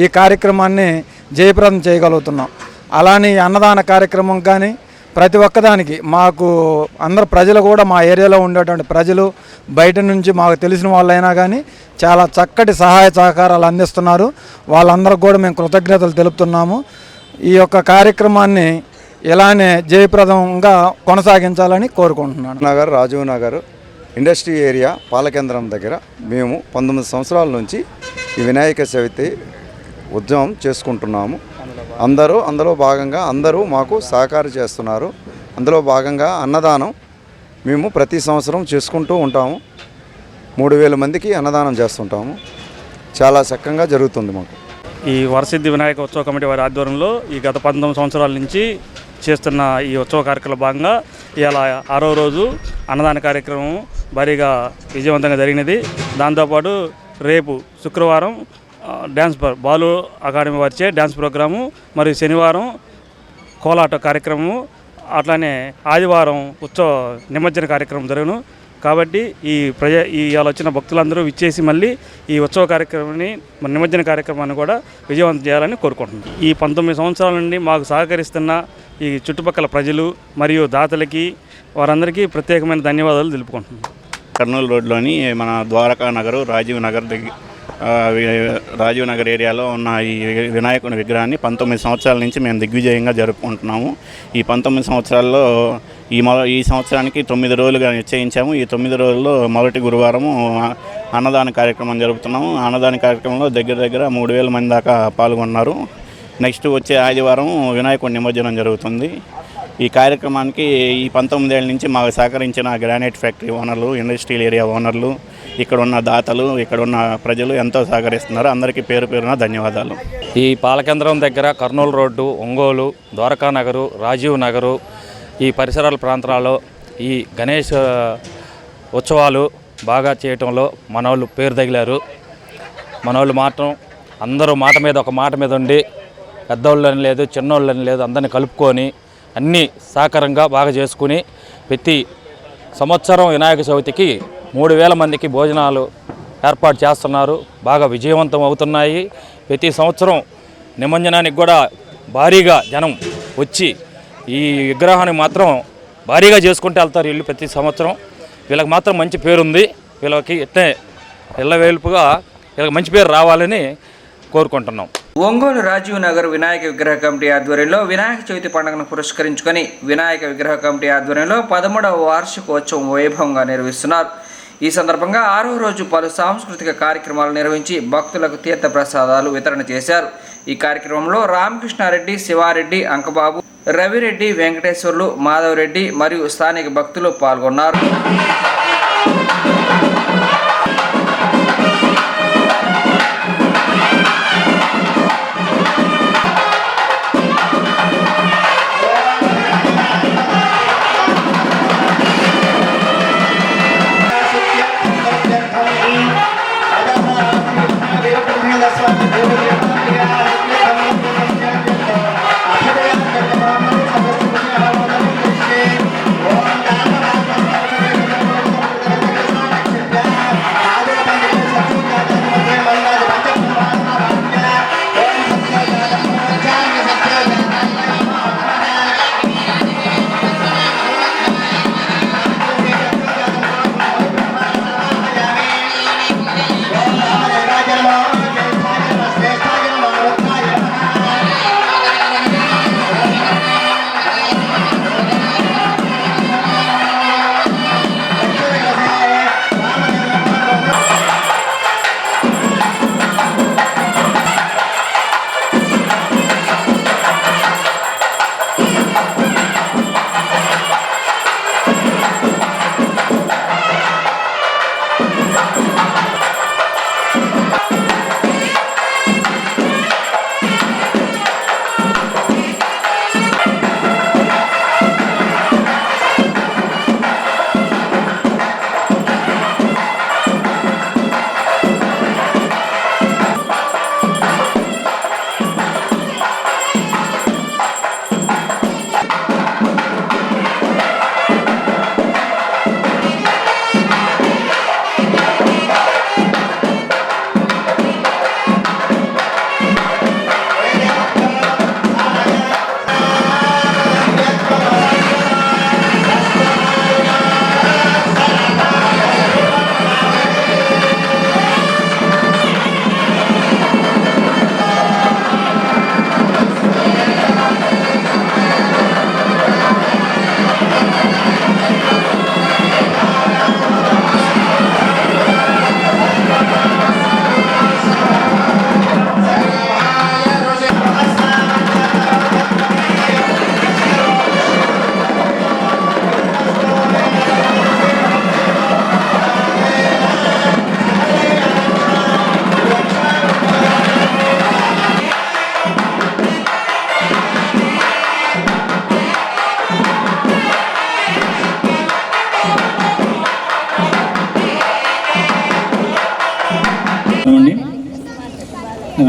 ఈ కార్యక్రమాన్ని జయప్రదం చేయగలుగుతున్నాం. అలానే అన్నదాన కార్యక్రమం కానీ ప్రతి ఒక్కదానికి మాకు అందరు ప్రజలు కూడా మా ఏరియాలో ఉండేటువంటి ప్రజలు బయట నుంచి మాకు తెలిసిన వాళ్ళైనా కానీ చాలా చక్కటి సహాయ సహకారాలు అందిస్తున్నారు. వాళ్ళందరికీ కూడా మేము కృతజ్ఞతలు తెలుపుతున్నాము. ఈ యొక్క కార్యక్రమాన్ని ఇలానే జయప్రదంగా కొనసాగించాలని కోరుకుంటున్నాను. నగర్ రాజీవ్ నగర్ ఇండస్ట్రీ ఏరియా పాలకేంద్రం దగ్గర మేము 19 సంవత్సరాల నుంచి ఈ వినాయక చవితి ఉద్యమం చేసుకుంటున్నాము. అందులో భాగంగా అందరూ మాకు సహకారం చేస్తున్నారు. అందులో భాగంగా అన్నదానం మేము ప్రతి సంవత్సరం చేసుకుంటూ ఉంటాము. 3000 మందికి అన్నదానం చేస్తుంటాము. చాలా చక్కగా జరుగుతుంది మాకు. ఈ వరసిద్ధి వినాయక ఉత్సవ కమిటీ వారి ఆధ్వర్యంలో ఈ గత 19 సంవత్సరాల నుంచి చేస్తున్న ఈ ఉత్సవ కార్యక్రమంలో భాగంగా ఇలా 6వ రోజు అన్నదాన కార్యక్రమం భారీగా విజయవంతంగా జరిగినది. దాంతోపాటు రేపు శుక్రవారం డ్యాన్స్ బాలు అకాడమీ వారిచే డ్యాన్స్ ప్రోగ్రాము, మరియు శనివారం కోలాట కార్యక్రమము, అట్లానే ఆదివారం ఉత్సవ నిమజ్జన కార్యక్రమం జరుగును. కాబట్టి ఇవాళ వచ్చిన భక్తులందరూ విచ్చేసి మళ్ళీ ఈ ఉత్సవ కార్యక్రమాన్ని నిమజ్జన కార్యక్రమాన్ని కూడా విజయవంతం చేయాలని కోరుకుంటున్నాం. ఈ 19 సంవత్సరాల నుండి మాకు సహకరిస్తున్న ఈ చుట్టుపక్కల ప్రజలు మరియు దాతలకి వారందరికీ ప్రత్యేకమైన ధన్యవాదాలు తెలుపుకుంటున్నాం. కర్నూలు రోడ్లోని మన ద్వారకా నగరు రాజీవ్ నగర్ ఏరియాలో ఉన్న ఈ వినాయకుని విగ్రహాన్ని 19 సంవత్సరాల నుంచి మేము దిగ్విజయంగా జరుపుకుంటున్నాము. ఈ 19 సంవత్సరాల్లో ఈ సంవత్సరానికి 9 రోజులుగా నిశ్చయించాము. ఈ 9 రోజుల్లో మొదటి గురువారము అన్నదాన కార్యక్రమం జరుపుతున్నాము. అన్నదాన కార్యక్రమంలో దగ్గర 3000 మంది దాకా పాల్గొన్నారు. నెక్స్ట్ వచ్చే ఆదివారం వినాయకుడి నిమజ్జనం జరుగుతుంది. ఈ కార్యక్రమానికి ఈ 19 ఏళ్ళ నుంచి మాకు సహకరించిన గ్రానైట్ ఫ్యాక్టరీ ఓనర్లు, ఇండస్ట్రియల్ ఏరియా ఓనర్లు, ఇక్కడ ఉన్న దాతలు, ఇక్కడ ఉన్న ప్రజలు ఎంతో సహకరిస్తున్నారు. అందరికీ పేరు పేరున ధన్యవాదాలు. ఈ పాలకేంద్రం దగ్గర కర్నూలు రోడ్డు, ఒంగోలు, ద్వారకా నగరు, రాజీవ్ నగరు ఈ పరిసరాల ప్రాంతాలలో ఈ గణేష్ ఉత్సవాలు బాగా చేయటంలో మనోళ్ళు పేరు తగిలారు. మనోళ్ళు మాత్రం అందరూ ఒక మాట మీద ఉండి పెద్దోళ్ళని లేదు చిన్నోళ్ళని లేదు అందరినీ కలుపుకొని అన్నీ సహకారంగా బాగా చేసుకుని ప్రతి సంవత్సరం వినాయక చవితికి 3000 మందికి భోజనాలు ఏర్పాటు చేస్తున్నారు. బాగా విజయవంతం అవుతున్నాయి. ప్రతి సంవత్సరం నిమజ్జనానికి కూడా భారీగా జనం వచ్చి ఈ విగ్రహాన్ని మాత్రం భారీగా చేసుకుంటూ వెళ్తారు వీళ్ళు ప్రతి సంవత్సరం. వీళ్ళకి మాత్రం మంచి పేరుంది. వీళ్ళకి ఇట్టే ఇళ్ళవేల్పుగా వీళ్ళకి మంచి పేరు రావాలని కోరుకుంటున్నాం. ఒంగోలు రాజీవ్ నగర్ వినాయక విగ్రహ కమిటీ ఆధ్వర్యంలో వినాయక చవితి పండుగను పురస్కరించుకొని వినాయక విగ్రహ కమిటీ ఆధ్వర్యంలో 13వ వార్షికోత్సవం వైభవంగా నిర్వహిస్తున్నారు. ఈ సందర్భంగా 6వ రోజు పలు సాంస్కృతిక కార్యక్రమాలు నిర్వహించి భక్తులకు తీర్థ ప్రసాదాలు వితరణ చేశారు. ఈ కార్యక్రమంలో రామకృష్ణారెడ్డి, శివారెడ్డి, అంకబాబు, రవిరెడ్డి, వెంకటేశ్వర్లు, మాధవరెడ్డి మరియు స్థానిక భక్తులు పాల్గొన్నారు.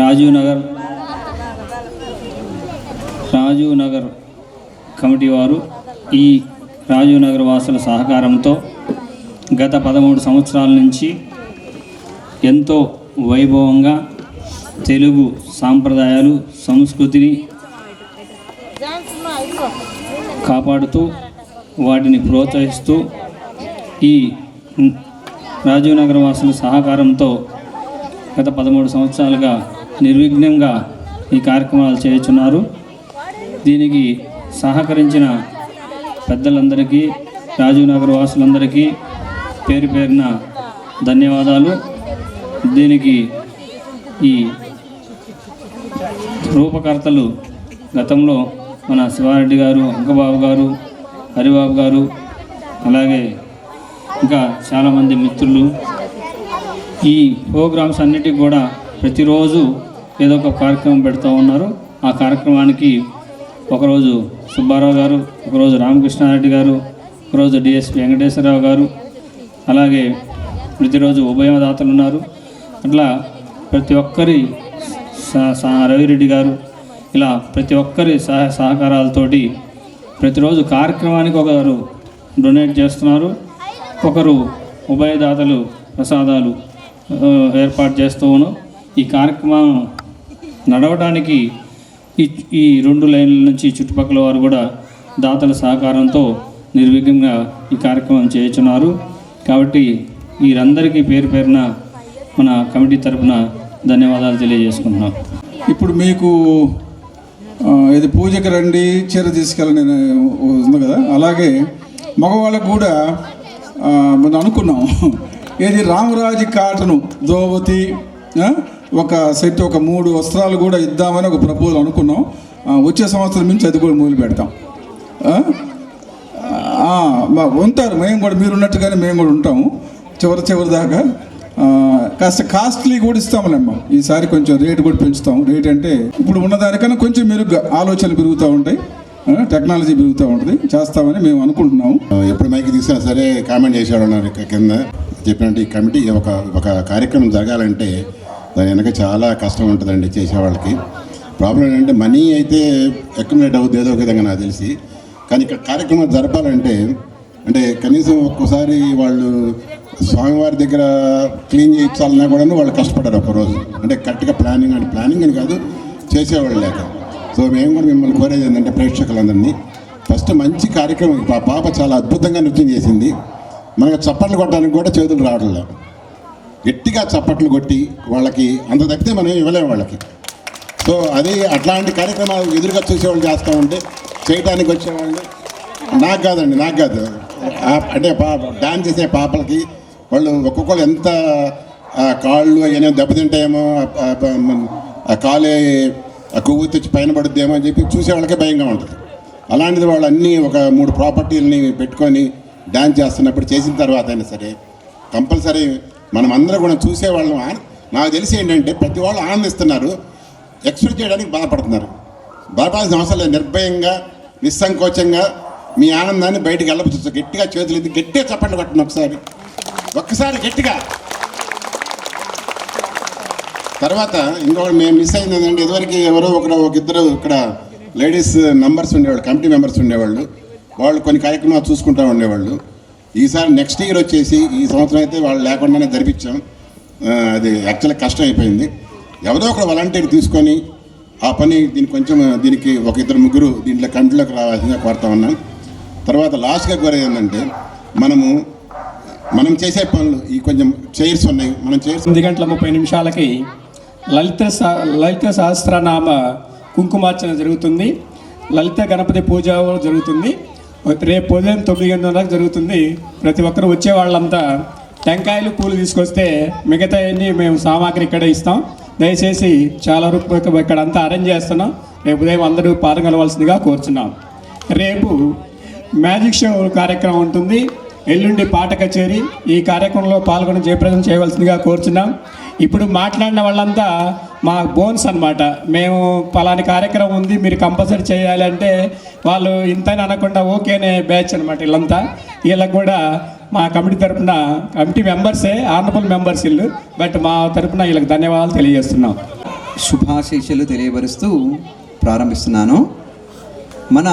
రాజీవ్ నగర్ కమిటీ వారు ఈ రాజీవ్ నగర్ వాసుల సహకారంతో గత 13 సంవత్సరాల నుంచి ఎంతో వైభవంగా తెలుగు సాంప్రదాయాలు సంస్కృతిని కాపాడుతూ వాటిని ప్రోత్సహిస్తూ ఈ రాజీవ్ నగర్ వాసుల సహకారంతో గత 13 సంవత్సరాలుగా నిర్విఘ్నంగా ఈ కార్యక్రమాలు చేస్తున్నారు. దీనికి సహకరించిన పెద్దలందరికీ, రాజీవ్ నగర్ వాసులందరికీ పేరు పేరున ధన్యవాదాలు. దీనికి ఈ రూపకర్తలు గతంలో మన శివారెడ్డి గారు, అంకబాబు గారు, హరిబాబు గారు, అలాగే ఇంకా చాలామంది మిత్రులు ఈ ప్రోగ్రామ్స్ అన్నిటికి కూడా ప్రతిరోజు ఏదో ఒక కార్యక్రమం పెడుతూ ఉన్నారు. ఆ కార్యక్రమానికి ఒకరోజు సుబ్బారావు గారు, ఒకరోజు రామకృష్ణారెడ్డి గారు, ఒకరోజు డిఎస్పి వెంకటేశ్వరరావు గారు, అలాగే ప్రతిరోజు ఉభయదాతలు ఉన్నారు. అట్లా ప్రతి ఒక్కరి రవిరెడ్డి గారు, ఇలా ప్రతి ఒక్కరి సహకారాలతోటి ప్రతిరోజు కార్యక్రమానికి ఒకరు డొనేట్ చేస్తున్నారు. ఒకరు ఉభయదాతలు ప్రసాదాలు ఏర్పాటు చేస్తూ ఉన్నాం. ఈ కార్యక్రమం నడవడానికి ఈ 2 లైన్ల నుంచి చుట్టుపక్కల వారు కూడా దాతల సహకారంతో నిర్విఘ్నంగా ఈ కార్యక్రమం చేస్తున్నారు. కాబట్టి వీరందరికీ పేరు పేరున మన కమిటీ తరఫున ధన్యవాదాలు తెలియజేసుకుంటున్నాం. ఇప్పుడు మీకు ఇది పూజకి రండి, చీర తీసుకెళ్ళని ఉంది కదా, అలాగే మగవాళ్ళకు కూడా మనం అనుకున్నాం. ఏది రామరాజు కాటను దోవతి ఒక సెట్, ఒక 3 వస్త్రాలు కూడా ఇద్దామని ఒక ప్రపోజల్ అనుకున్నాం. వచ్చే సంవత్సరం నుంచి అది కూడా మొదలు పెడతాం. ఉంటారు, మేము కూడా మీరు ఉన్నట్టుగానే మేము కూడా ఉంటాము చివరి దాకా. కాస్త కాస్ట్లీ కూడా ఇస్తాములేమ్మా. ఈసారి కొంచెం రేటు కూడా పెంచుతాం. రేట్ అంటే ఇప్పుడు ఉన్నదానికన్నా కొంచెం మెరుగ్గా ఆలోచనలు పెరుగుతూ ఉంటాయి, టెక్నాలజీ పెరుగుతూ ఉంటుంది, చేస్తామని మేము అనుకుంటున్నాము. ఎప్పుడు మైకి తీసినా సరే కామెంట్ చేసేవాళ్ళు కింద చెప్పినట్టు ఈ కమిటీ ఒక కార్యక్రమం జరగాలంటే దాని వెనక చాలా కష్టం ఉంటుందండి చేసేవాళ్ళకి. ప్రాబ్లం ఏంటంటే మనీ అయితే అక్యుములేట్ అవుతుంది ఏదో ఒక విధంగా నాకు తెలిసి. కానీ ఇక్కడ కార్యక్రమం జరపాలంటే అంటే కనీసం ఒక్కోసారి వాళ్ళు స్వామివారి దగ్గర క్లీన్ చేయించాలన్నా కూడా వాళ్ళు కష్టపడ్డారు ఒకరోజు. అంటే కరెక్ట్గా ప్లానింగ్ అని కాదు, చేసేవాళ్ళు లేక. సో మేము కూడా మిమ్మల్ని కోరేది ఏంటంటే ప్రేక్షకులందరినీ ఫస్ట్ మంచి కార్యక్రమం. పాప చాలా అద్భుతంగా నృత్యం చేసింది. మనకు చప్పట్లు కొట్టడానికి కూడా చేతులు రావట్లేదు. గట్టిగా చప్పట్లు కొట్టి వాళ్ళకి అంత తప్పితే మనం ఇవ్వలేము వాళ్ళకి. సో అది అట్లాంటి కార్యక్రమాలు ఎదురుగా చూసేవాళ్ళు చేస్తూ ఉంటే చేయడానికి వచ్చేవాళ్ళు నాకు కాదు అంటే డాన్స్ చేసే పాపలకి వాళ్ళు ఒక్కొక్కరు ఎంత కాళ్ళు అయినా దెబ్బతింటాయేమో, ఆ కాలే కొవ్వు తెచ్చి పైన పడుద్దేమో అని చెప్పి చూసే వాళ్ళకే భయంగా ఉంటుంది. అలాంటిది వాళ్ళు అన్నీ ఒక 3 ప్రాపర్టీలని పెట్టుకొని డ్యాన్స్ చేస్తున్నప్పుడు చేసిన తర్వాత అయినా సరే కంపల్సరీ మనం అందరం కూడా చూసేవాళ్ళం. నాకు తెలిసి ఏంటంటే ప్రతి వాళ్ళు ఆనందిస్తున్నారు, ఎక్స్ప్రెస్ చేయడానికి బాధపడుతున్నారు. బాధపడాల్సిన అవసరం లేదు. నిర్భయంగా నిస్సంకోచంగా మీ ఆనందాన్ని బయటికి వెళ్ళవచ్చు. గట్టిగా చేతులు ఎత్తి గట్టిగా చప్పట్లు కొట్టండి ఒక్కసారి గట్టిగా. తర్వాత ఇంకొకటి మేము మిస్ అయింది ఏంటంటే ఇదివరకు ఎవరో ఇద్దరు ఇక్కడ లేడీస్ మెంబర్స్ ఉండేవాళ్ళు, కమిటీ మెంబర్స్ ఉండేవాళ్ళు. వాళ్ళు కొన్ని కార్యక్రమాలు చూసుకుంటూ ఉండేవాళ్ళు. ఈసారి నెక్స్ట్ ఇయర్ వచ్చేసి ఈ సంవత్సరం అయితే వాళ్ళు లేకుండానే జరిపించాం. అది యాక్చువల్గా కష్టం అయిపోయింది. ఎవరో ఒక వాలంటీర్ తీసుకొని ఆ పని దీనికి ఒక 2-3 దీంట్లో కమిటీలోకి రావాల్సిందిగా కోరుతా ఉన్నాం. తర్వాత లాస్ట్గా కోరేది ఏంటంటే మనం చేసే పనులు ఈ కొంచెం చైర్స్ ఉన్నాయి. మనం చైర్స్ 8:30 లలిత సహస్రనామ కుంకుమార్చన జరుగుతుంది. లలిత గణపతి పూజ జరుగుతుంది. రేపు ఉదయం 9 గంటలకు జరుగుతుంది. ప్రతి ఒక్కరు వచ్చే వాళ్ళంతా టెంకాయలు పూలు తీసుకొస్తే మిగతా అన్నీ మేము సామాగ్రి ఇక్కడే ఇస్తాం. దయచేసి చాలా రూపాయలు ఇక్కడ అంతా అరేంజ్ చేస్తున్నాం. రేపు ఉదయం అందరూ పాల్గొనవలసిందిగా కోరుచున్నాం. రేపు మ్యాజిక్ షో కార్యక్రమం ఉంటుంది. ఎల్లుండి పాట కచేరీ. ఈ కార్యక్రమంలో పాల్గొని జయప్రదం చేయవలసిందిగా కోరుచున్నాం. ఇప్పుడు మాట్లాడిన వాళ్ళంతా మా బోన్స్ అన్నమాట. మేము పలాని కార్యక్రమం ఉంది మీరు కంపల్సరీ చేయాలి అంటే వాళ్ళు ఇంతని అనకుండా ఓకేనే బ్యాచ్ అనమాట. వీళ్ళంతా వీళ్ళకి కూడా మా కమిటీ తరఫున, కమిటీ మెంబర్సే ఆనరబుల్ మెంబర్స్ వీళ్ళు, బట్ మా తరఫున వీళ్ళకి ధన్యవాదాలు తెలియజేస్తున్నాం. శుభాశీస్సులు తెలియపరుస్తూ ప్రారంభిస్తున్నాను. మన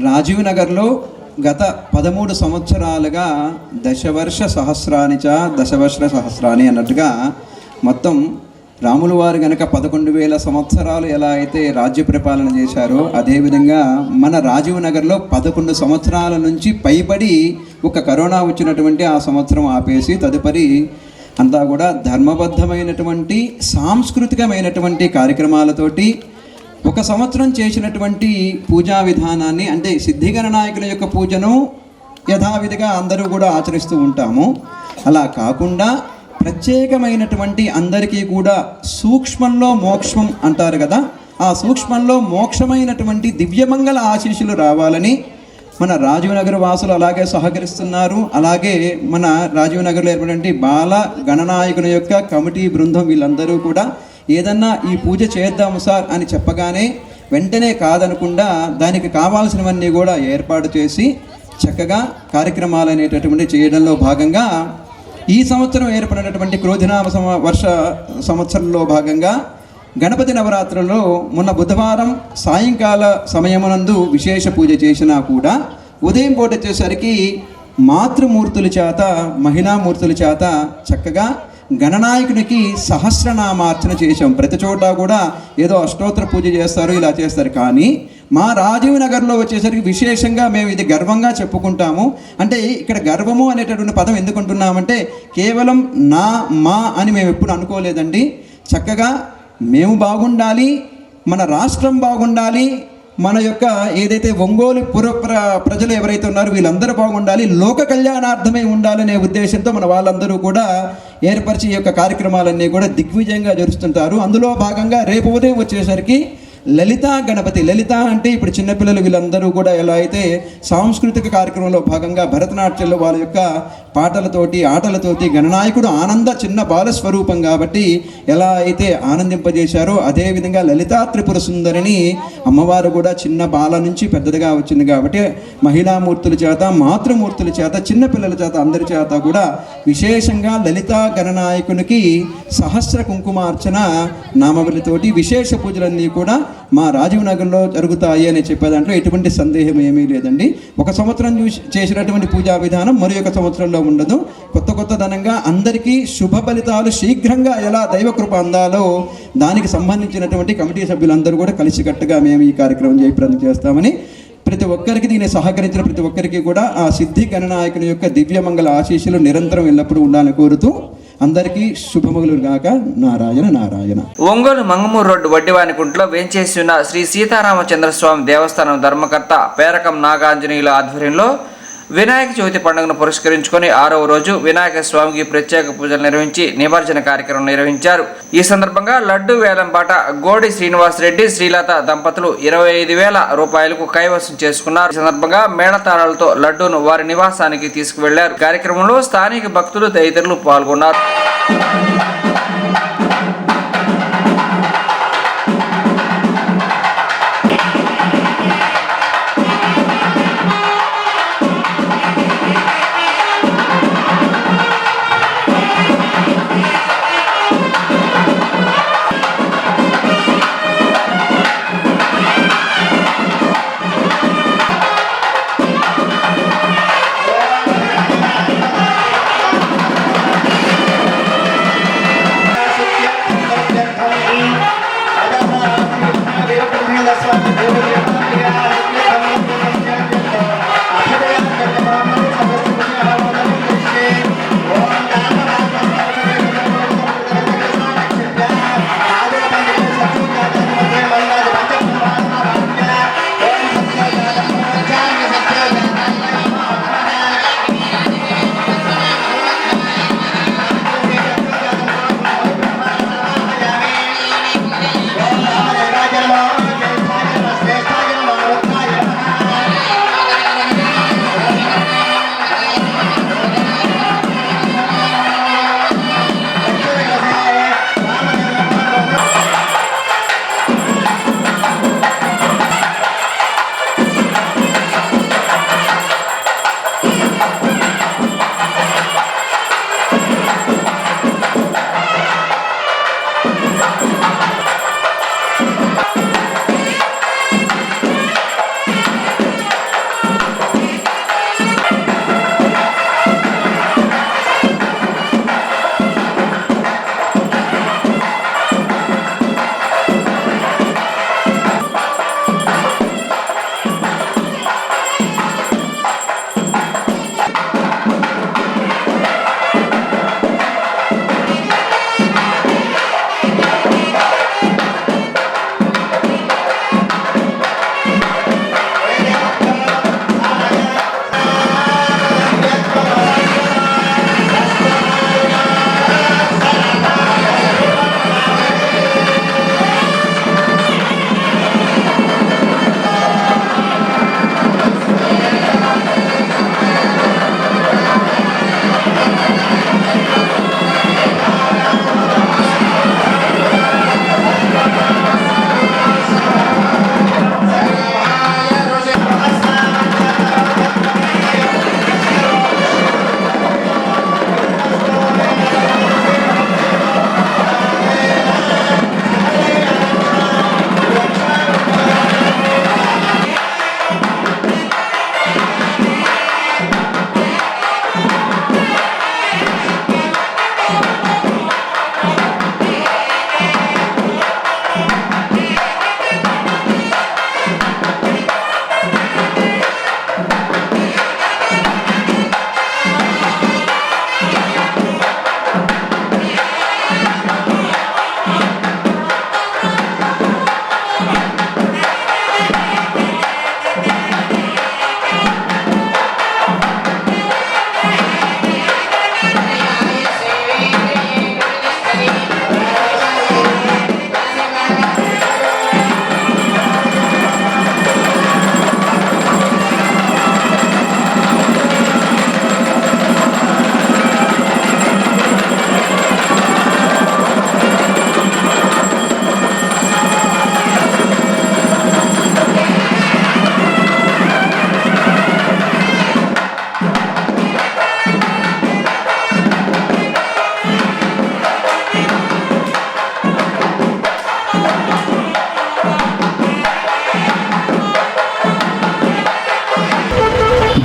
రాజీవ్ నగర్లో గత 13 సంవత్సరాలుగా దశవర్ష సహస్రాని అన్నట్టుగా మొత్తం రాముల వారు గనక 11,000 సంవత్సరాలు ఎలా అయితే రాజ్య పరిపాలన చేశారో అదేవిధంగా మన రాజీవ్ నగర్లో 11 సంవత్సరాల నుంచి పైబడి ఒక కరోనా వచ్చినటువంటి ఆ సంవత్సరం ఆపేసి తదుపరి అంతా కూడా ధర్మబద్ధమైనటువంటి సాంస్కృతికమైనటువంటి కార్యక్రమాలతోటి ఒక సంవత్సరం చేసినటువంటి పూజా విధానాన్ని అంటే సిద్ధిగణనాయకుల యొక్క పూజను యథావిధిగా అందరూ కూడా ఆచరిస్తూ ఉంటాము. అలా కాకుండా ప్రత్యేకమైనటువంటి అందరికీ కూడా సూక్ష్మంలో మోక్షం అంటారు కదా, ఆ సూక్ష్మంలో మోక్షమైనటువంటి దివ్యమంగళ ఆశీస్సులు రావాలని మన రాజీవ్ నగర్ వాసులు అలాగే సహకరిస్తున్నారు. అలాగే మన రాజీవ్ నగర్లో ఏర్పడినటువంటి బాల గణనాయకుని యొక్క కమిటీ బృందం వీళ్ళందరూ కూడా ఏదన్నా ఈ పూజ చేద్దాము సార్ అని చెప్పగానే వెంటనే కాదనకుండా దానికి కావాల్సినవన్నీ కూడా ఏర్పాటు చేసి చక్కగా కార్యక్రమాలు అనేటటువంటి చేయడంలో భాగంగా ఈ సంవత్సరం ఏర్పడినటువంటి క్రోధినామ వర్ష సంవత్సరంలో భాగంగా గణపతి నవరాత్రుల్లో మొన్న బుధవారం సాయంకాల సమయమునందు విశేష పూజ చేసినా కూడా ఉదయం పూట వచ్చేసరికి మాతృమూర్తుల చేత మహిళామూర్తుల చేత చక్కగా గణనాయకునికి సహస్రనామార్చన చేశాం. ప్రతి చోట కూడా ఏదో అష్టోత్తర పూజ చేస్తారు, ఇలా చేస్తారు. కానీ మా రాజీవ్ నగర్లో వచ్చేసరికి విశేషంగా మేము ఇది గర్వంగా చెప్పుకుంటాము. అంటే ఇక్కడ గర్వము అనేటటువంటి పదం ఎందుకు అంటున్నామంటే కేవలం మా అని మేము ఎప్పుడు అనుకోలేదండి. చక్కగా మేము బాగుండాలి, మన రాష్ట్రం బాగుండాలి, మన యొక్క ఏదైతే ఒంగోలు ప్రజలు ఎవరైతే ఉన్నారో వీళ్ళందరూ బాగుండాలి, లోక కళ్యాణార్థమై ఉండాలనే ఉద్దేశంతో మన వాళ్ళందరూ కూడా ఏర్పరిచి ఈ యొక్క కార్యక్రమాలన్నీ కూడా దిగ్విజయంగా జరుపుతుంటారు. అందులో భాగంగా రేపు ఉదయం వచ్చేసరికి లలితా గణపతి, లలిత అంటే ఇప్పుడు చిన్నపిల్లలు వీళ్ళందరూ కూడా ఎలా అయితే సాంస్కృతిక కార్యక్రమంలో భాగంగా భరతనాట్యంలో వాళ్ళ యొక్క పాటలతోటి ఆటలతోటి గణనాయకుడు ఆనంద చిన్న బాలస్వరూపం కాబట్టి ఎలా అయితే ఆనందింపజేశారో అదేవిధంగా లలితా త్రిపుర సుందరిని అమ్మవారు కూడా చిన్న బాల నుంచి పెద్దదిగా వచ్చింది కాబట్టి మహిళామూర్తుల చేత మాతృమూర్తుల చేత చిన్నపిల్లల చేత అందరి చేత కూడా విశేషంగా లలితా గణనాయకునికి సహస్ర కుంకుమార్చన నామబలితోటి విశేష పూజలన్నీ కూడా మా రాజీవ్ నగర్లో జరుగుతాయి అని చెప్పే దాంట్లో ఎటువంటి సందేహం ఏమీ లేదండి. ఒక సంవత్సరం చేసినటువంటి పూజా విధానం మరి ఒక సంవత్సరంలో ఉండదు. కొత్త ధనంగా అందరికీ శుభ ఫలితాలు శీఘ్రంగా ఎలా దైవకృప అందాలో దానికి సంబంధించినటువంటి కమిటీ సభ్యులందరూ కూడా కలిసికట్టుగా మేము ఈ కార్యక్రమం జయప్రదం చేస్తామని ప్రతి ఒక్కరికి దీన్ని సహకరించిన ప్రతి ఒక్కరికి కూడా ఆ సిద్ధి గణనాయకుని యొక్క దివ్యమంగళ ఆశీస్సులు నిరంతరం ఎల్లప్పుడూ ఉండాలని కోరుతూ అందరికీ శుభములు గాక. నారాయణ నారాయణ. ఒంగోలు మంగమూరు రోడ్డు వడ్డివానికుంట్లో వేంచేసి ఉన్న శ్రీ సీతారామచంద్రస్వామి దేవస్థానం ధర్మకర్త పేరకం నాగాంజనేయుల ఆధ్వర్యంలో వినాయక చవితి పండుగను పురస్కరించుకొని 6వ రోజు వినాయక స్వామికి ప్రత్యేక పూజలు నిర్వహించి నిమజ్జన కార్యక్రమం నిర్వహించారు. ఈ సందర్భంగా లడ్డు వేలంపాట గోడి శ్రీనివాస్ రెడ్డి శ్రీలత దంపతులు 25,000 రూపాయలకు కైవసం చేసుకున్నారు. ఈ సందర్భంగా మేళతాళాలతో లడ్డూను వారి నివాసానికి తీసుకువెళ్లారు. కార్యక్రమంలో స్థానిక భక్తులు తదితరులు పాల్గొన్నారు.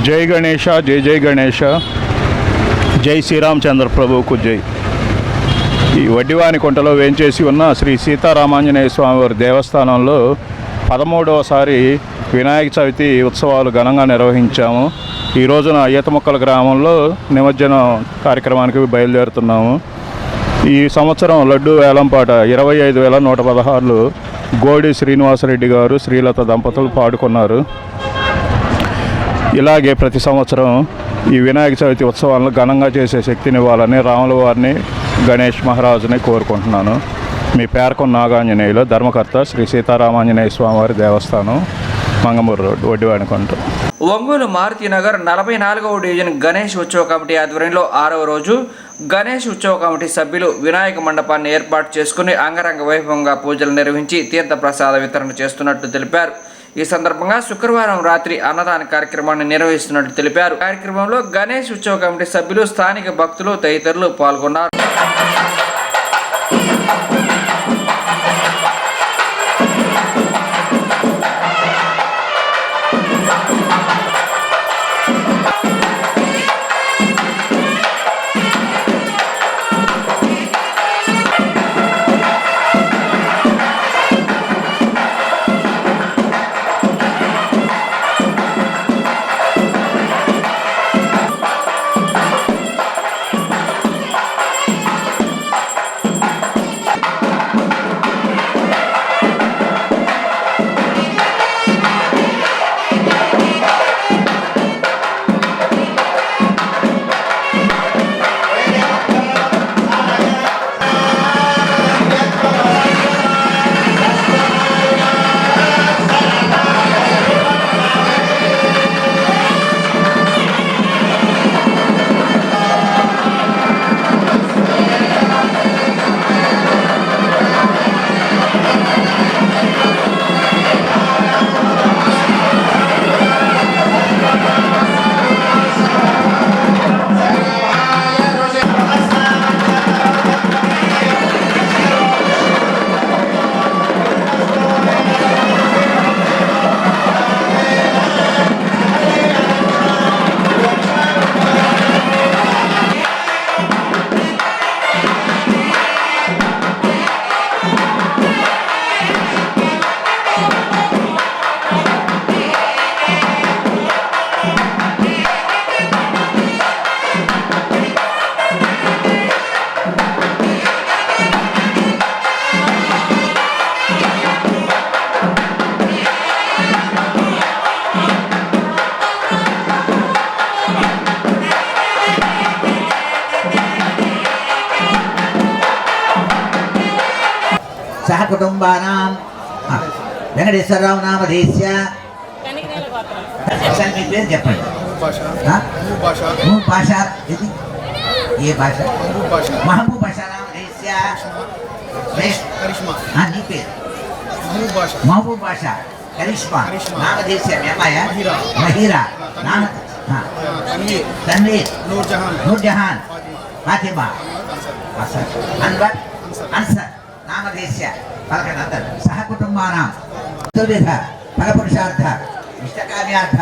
జై గణేష, జై జై గణేష, జై శ్రీరామచంద్ర ప్రభువుకు జై. ఈ వడ్డివానికుంటలో వేంచేసి ఉన్న శ్రీ సీతారామాంజనేయ స్వామివారి దేవస్థానంలో 13వసారి వినాయక చవితి ఉత్సవాలు ఘనంగా నిర్వహించాము. ఈ రోజున ఈతముక్కల గ్రామంలో నిమజ్జనం కార్యక్రమానికి బయలుదేరుతున్నాము. ఈ సంవత్సరం లడ్డూ వేలంపాట 25,116 గోడి శ్రీనివాసరెడ్డి గారు, శ్రీలత దంపతులు పాడుకున్నారు. ఇలాగే ప్రతి సంవత్సరం ఈ వినాయక చవితి ఉత్సవాలను ఘనంగా చేసే శక్తినివ్వాలని రాముల వారిని, గణేష్ మహారాజుని కోరుకుంటున్నాను. మీ పేర్కొన్న నాగాంజనేయులు, ధర్మకర్త, శ్రీ సీతారామాంజనేయ స్వామివారి దేవస్థానం, మంగమూరు రోడ్డు, వడ్డివానికుంట. ఒంగోలు మారుతినగర్ 44వ డివిజన్ గణేష్ ఉత్సవ కమిటీ ఆధ్వర్యంలో 6వ రోజు గణేష్ ఉత్సవ కమిటీ సభ్యులు వినాయక మండపాన్ని ఏర్పాటు చేసుకుని అంగరంగ వైభవంగా పూజలు నిర్వహించి తీర్థ ప్రసాద వితరణ చేస్తున్నట్లు తెలిపారు. ఈ సందర్భంగా శుక్రవారం రాత్రి అన్నదాన కార్యక్రమాన్ని నిర్వహిస్తున్నట్లు తెలిపారు. కార్యక్రమంలో గణేష్ ఉత్సవ కమిటీ సభ్యులు, స్థానిక భక్తులు తదితరులు పాల్గొన్నారు. కుటుంబానాం వెంకటేశ్వరరావు నామధేస్య మీ పేరు చెప్పండి. భాష ఇది ఏ భాష? మహబూబ్ భాష నామధేస్య. నీ పేరు మహబూబ్ భాష కరిష్మా నామధేస్య. మీ అమ్మాయ మహీరా నామ తన్వీర్ నూర్జహాన్ ఫాతిమా అన్వర్ అన్సర్ నామధేస్య. పలకనందరు సహ కుటుంబానాం చతుర్విధ ఫలపురుషార్థ ఇష్టకార్యార్థ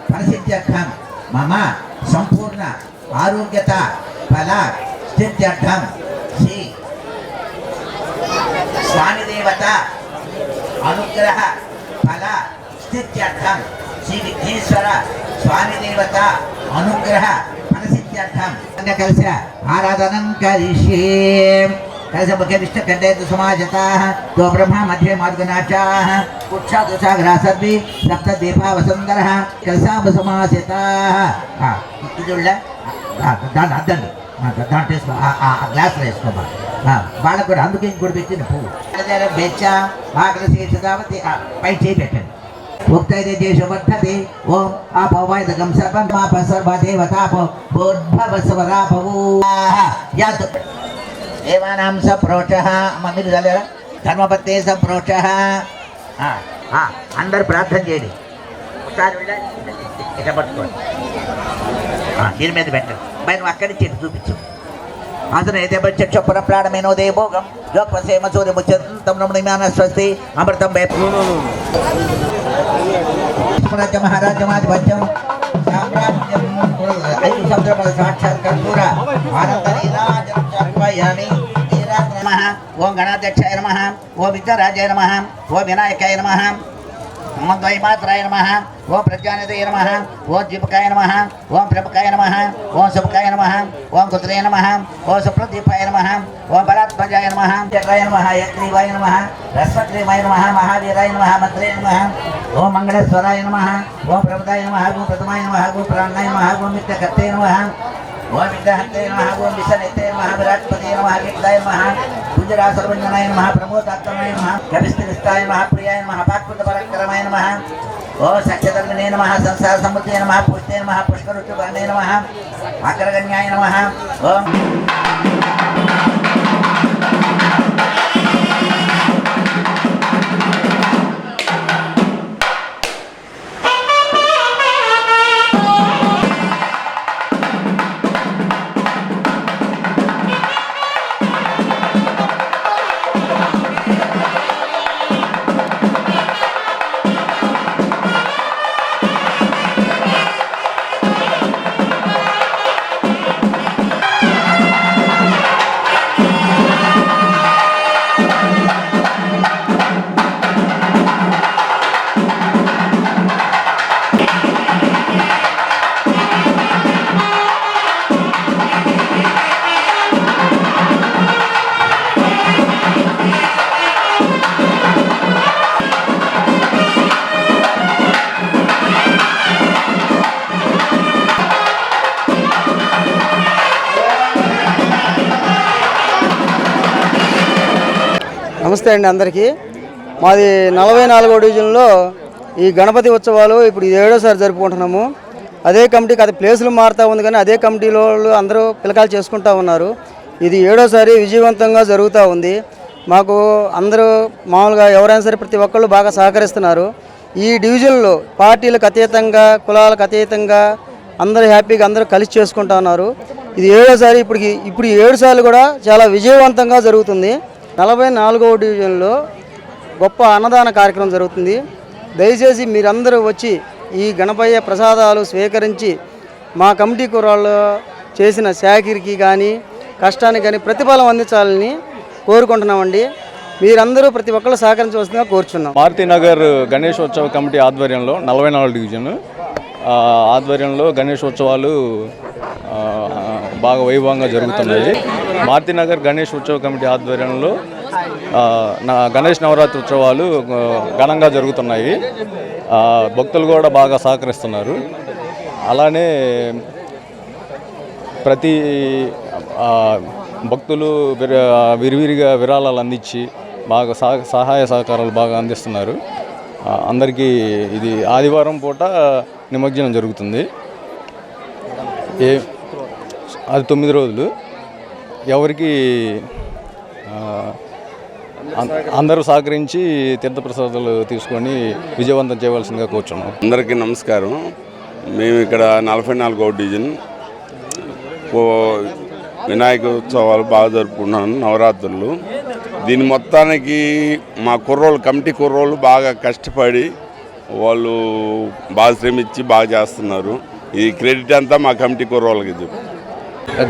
ఫలసిద్ధ్యర్థం మమ సంపూర్ణ ఆరోగ్యత ఫల స్థిత్యర్థం శ్రీ స్వామిదేవత అనుగ్రహ ఫల స్థిత్యర్థం శ్రీ విఘ్నేశ్వర స్వామిదేవత అనుగ్రహ ఫలసిద్ధ్యర్థం కలిసి ఆరాధనం కరిష్యే. కలిసి ముఖ్య విష్ణు కంఠేతు సమాజతాః తో బ్రహ్మ మధ్య మార్గనాచాః ఉక్షాదుసాగరా సర్వి సప్త దీపా వసుందరః కలసాంబ సమాసితాః. ఇది దాన్ని అద్దండి, దాంట్లో వేసుకో, ఆ గ్లాసులో వేసుకోమా. వాళ్ళకు కూడా అందుకే ఇంకోటి పెట్టిన పువ్వు బెచ్చ ఆకలి శేషదావతి పై చేయి పెట్టండి. ఉక్తైతే దేశవర్ధతే ఓం ఆపవైదకం సర్వం మాప సర్వదేవతాపో బోద్భవస్వరాపవో యాతు దేవానాం సప్రోక్షః. మీరు చదివారా? ధర్మపత్తే సప్రోక్షః. అందరు ప్రార్థన చేయండి. ఒకసారి ఇట్లా పట్టుకోండి, దీని మీద పెట్టండి. పైన అక్కడి నుంచి చూపించు. అతను అయితే చక్షుర ప్రాణమేనో దేవోగం లోక్వసేమ సూర్యముచ్యంతం రమణిమాన స్వస్తి అమృతం మహారాజ్యమాధిపత్యం సామ్రాజ్యం 5 సంవత్సరాల సాక్షాత్ కర్పూర ఆనంద నీరాజనం సమర్పయామి. నమః. ఓం గణాధ్యక్షాయ నమః. ఓం విద్యారాజాయ నమః. ఓం వినాయకాయ నమః. ఓం ద్వైమాత్రాయ నమః. ఓం ప్రజ్ఞానిధయ నమః. ఓం దీపకాయ నమః. ఓం ప్రభకాయ నమః. ఓం శుభకాయ నమః. ఓం కుత్రయ నమః. ఓం సుప్రదీపాయ నమః. ఓం బలాత్మజాయ నమః. చక్రాయ నమః. యజ్ఞవాయ నమః. రస్వగ్రీవాయ నమః. మహావీరాయ నమః. మంత్రాయ నమః. ఓం మంగళేశ్వరాయ నమః. ఓం ప్రభుదాయ నమః. ఓం ప్రథమాయ నమః. ఓం ప్రాణాయ నమః. ఓం మిత్రకర్తయ నమః. ఓం విగ్రహంతే నమః. ఓం విషనితే నమః. విరాట్పతే నమః. విగ్ధాయ నమః. పూజరా సర్వజ్ఞాయ నమః. ప్రమోదాత్మనాయ నమః. కవిస్థిరిస్తాయ నమః. ప్రియాయ నమః. పాత్పుత పరాక్రమాయ నమః. ఓం సత్యధర్మినే నమః. సంసార సముద్రే నమః. పుష్టే నమః. పుష్కరుచువర్ణే నమః. అగ్రగణ్యాయ నమః. ఓం నమస్తే అండి అందరికీ. మాది 44వ డివిజన్లో ఈ గణపతి ఉత్సవాలు ఇప్పుడు 7వసారి జరుపుకుంటున్నాము. అదే కమిటీకి అది ప్లేసులు మారుతూ ఉంది, కానీ అదే కమిటీలో వాళ్ళు అందరూ పిలకాలు చేసుకుంటూ ఉన్నారు. ఇది 7వసారి విజయవంతంగా జరుగుతూ ఉంది. మాకు అందరూ మామూలుగా ఎవరైనా సరే ప్రతి ఒక్కళ్ళు బాగా సహకరిస్తున్నారు. ఈ డివిజన్లో పార్టీలకు అతీతంగా, కులాలకు అతీతంగా అందరూ హ్యాపీగా అందరూ కలిసి చేసుకుంటూ ఉన్నారు. ఇది 7వసారి. ఇప్పుడు 7 సార్లు కూడా చాలా విజయవంతంగా జరుగుతుంది. 44వ డివిజన్లో గొప్ప అన్నదాన కార్యక్రమం జరుగుతుంది. దయచేసి మీరందరూ వచ్చి ఈ గణపయ్య ప్రసాదాలు స్వీకరించి మా కమిటీ కుర్రాళ్ళు చేసిన శాఖరికి కానీ కష్టానికి కానీ ప్రతిఫలం అందించాలని కోరుకుంటున్నామండి. మీరందరూ ప్రతి ఒక్కళ్ళు సహకరించవలసిందిగా కోరుచున్నాం. మారుతినగర్ గణేశోత్సవ కమిటీ ఆధ్వర్యంలో 44 డివిజన్ ఆధ్వర్యంలో గణేశోత్సవాలు బాగా వైభవంగా జరుగుతున్నాయి. మారుతినగర్ గణేష్ ఉత్సవ కమిటీ ఆధ్వర్యంలో గణేష్ నవరాత్రి ఉత్సవాలు ఘనంగా జరుగుతున్నాయి. భక్తులు కూడా బాగా సహకరిస్తున్నారు. అలానే ప్రతి భక్తులు విరివిరిగా విరాళాలు అందించి బాగా సహాయ సహకారాలు బాగా అందిస్తున్నారు. అందరికీ ఇది ఆదివారం పూట నిమజ్జనం జరుగుతుంది. అది 9 రోజులు. ఎవరికి అందరూ సహకరించి తీర్థప్రసాదాలు తీసుకొని విజయవంతం చేయవలసిందిగా కూర్చున్నాం. అందరికీ నమస్కారం. మేము ఇక్కడ 44వ డివిజన్ వినాయక ఉత్సవాలు బాగా జరుపుకున్నాను, నవరాత్రులు. దీని మొత్తానికి మా కుర్రోళ్ళు, కమిటీ కుర్రోళ్ళు బాగా కష్టపడి వాళ్ళు బాగా శ్రమించి బాగా చేస్తున్నారు. ఈ క్రెడిట్ అంతా మా కమిటీ కుర్రోళ్ళకి చెప్పు.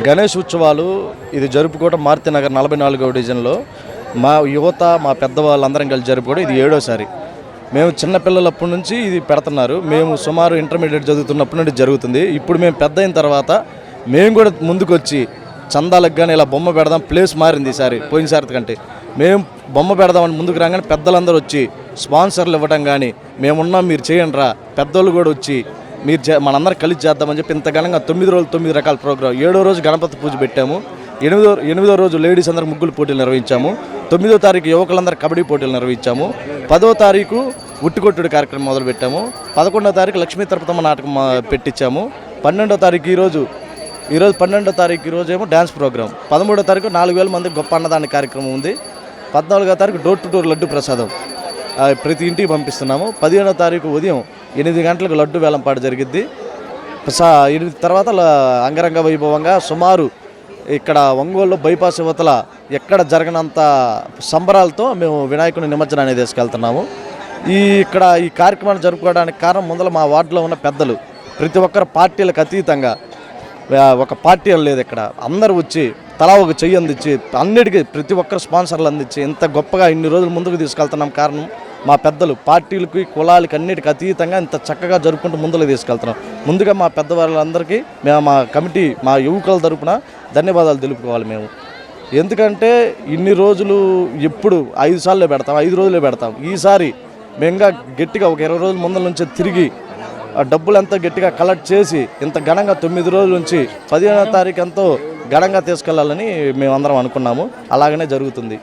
గణేష్ ఉత్సవాలు ఇది జరుపుకోవడం మారుతినగర్ 44వ డివిజన్లో మా యువత, మా పెద్దవాళ్ళందరం కలిసి జరుపుకోవడం ఇది 7వసారి. మేము చిన్నపిల్లలప్పటి నుంచి ఇది పెడుతున్నారు. మేము సుమారు ఇంటర్మీడియట్ చదువుతున్నప్పటి నుండి జరుగుతుంది. ఇప్పుడు మేము పెద్ద అయిన తర్వాత మేము కూడా ముందుకు వచ్చి చందాలకు కానీ ఇలా బొమ్మ పెడదాం, ప్లేస్ మారింది ఈసారి పోయినసారి కంటే. మేము బొమ్మ పెడదామని ముందుకు రాగానే పెద్దలందరూ వచ్చి స్పాన్సర్లు ఇవ్వడం కానీ, మేమున్నాం మీరు చేయండి రా, పెద్దోళ్ళు కూడా వచ్చి మీరు మనందరం కలిసి చేద్దామని చెప్పి ఇంత ఘనంగా 9 రోజులు 9 రకాల ప్రోగ్రాం. 7వ రోజు గణపతి పూజ పెట్టాము. 8వ రోజు లేడీస్ అందరూ ముగ్గులు పోటీలు నిర్వహించాము. 9వ తారీఖు యువకులందరూ కబడ్డీ పోటీలు నిర్వహించాము. 10వ తారీఖు ఉట్టికొట్టుడు కార్యక్రమం మొదలుపెట్టాము. 11వ తారీఖు లక్ష్మీ తిరుపతమ్మ నాటకం పెట్టించాము. 12వ తారీఖు ఈరోజు 12వ తారీఖు ఈరోజు ఏమో డ్యాన్స్ ప్రోగ్రాం. 13వ తారీఖు 4000 మంది గొప్ప అన్నదాన కార్యక్రమం ఉంది. 14వ తారీఖు డోర్ టు డోర్ లడ్డు ప్రసాదం ప్రతి ఇంటికి పంపిస్తున్నాము. 15వ తారీఖు ఉదయం 8 గంటలకు లడ్డు వేలంపాటు జరిగిద్ది. తర్వాత అంగరంగ వైభవంగా సుమారు ఇక్కడ ఒంగోలులో బైపాస్ యువతల ఎక్కడ జరగనంత సంబరాలతో మేము వినాయకుని నిమజ్జనాన్ని తీసుకెళ్తున్నాము. ఇక్కడ ఈ కార్యక్రమాన్ని జరుపుకోవడానికి కారణం ముందర మా వార్డులో ఉన్న పెద్దలు ప్రతి ఒక్కరు పార్టీలకు అతీతంగా ఒక పార్టీ లేదు ఇక్కడ, అందరూ వచ్చి తలా ఒక చెయ్యి అందించి అన్నిటికీ ప్రతి ఒక్కరు స్పాన్సర్లు అందించి ఇంత గొప్పగా ఇన్ని రోజులు ముందుకు తీసుకెళ్తున్నాం. కారణం మా పెద్దలు పార్టీలకి కులాలకి అన్నిటికీ అతీతంగా ఇంత చక్కగా జరుపుకుంటూ ముందుకు తీసుకెళ్తున్నాం. ముందుగా మా పెద్దవాళ్ళందరికీ మేము మా కమిటీ మా యువకుల తరపున ధన్యవాదాలు తెలుపుకోవాలి మేము. ఎందుకంటే ఇన్ని రోజులు ఎప్పుడు 5 సార్లు పెడతాం, 5 రోజులే పెడతాం. ఈసారి మేము ఇంకా గట్టిగా ఒక 20 రోజుల ముందర నుంచి తిరిగి ఆ డబ్బులంతా గట్టిగా కలెక్ట్ చేసి ఇంత ఘనంగా 9 రోజుల నుంచి 15వ తారీఖు ఎంతో ఘనంగా తీసుకెళ్లాలని మేమందరం అనుకున్నాము. అలాగనే జరుగుతుంది.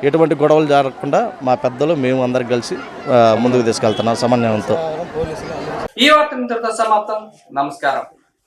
ఎటువంటి గొడవలు జరగకుండా మా పెద్దలు మేము అందరం కలిసి ముందుకు తీసుకెళ్తున్నాం సమన్వయంతో. ఈ వార్త ఇంతటితో సమాప్తం. నమస్కారం.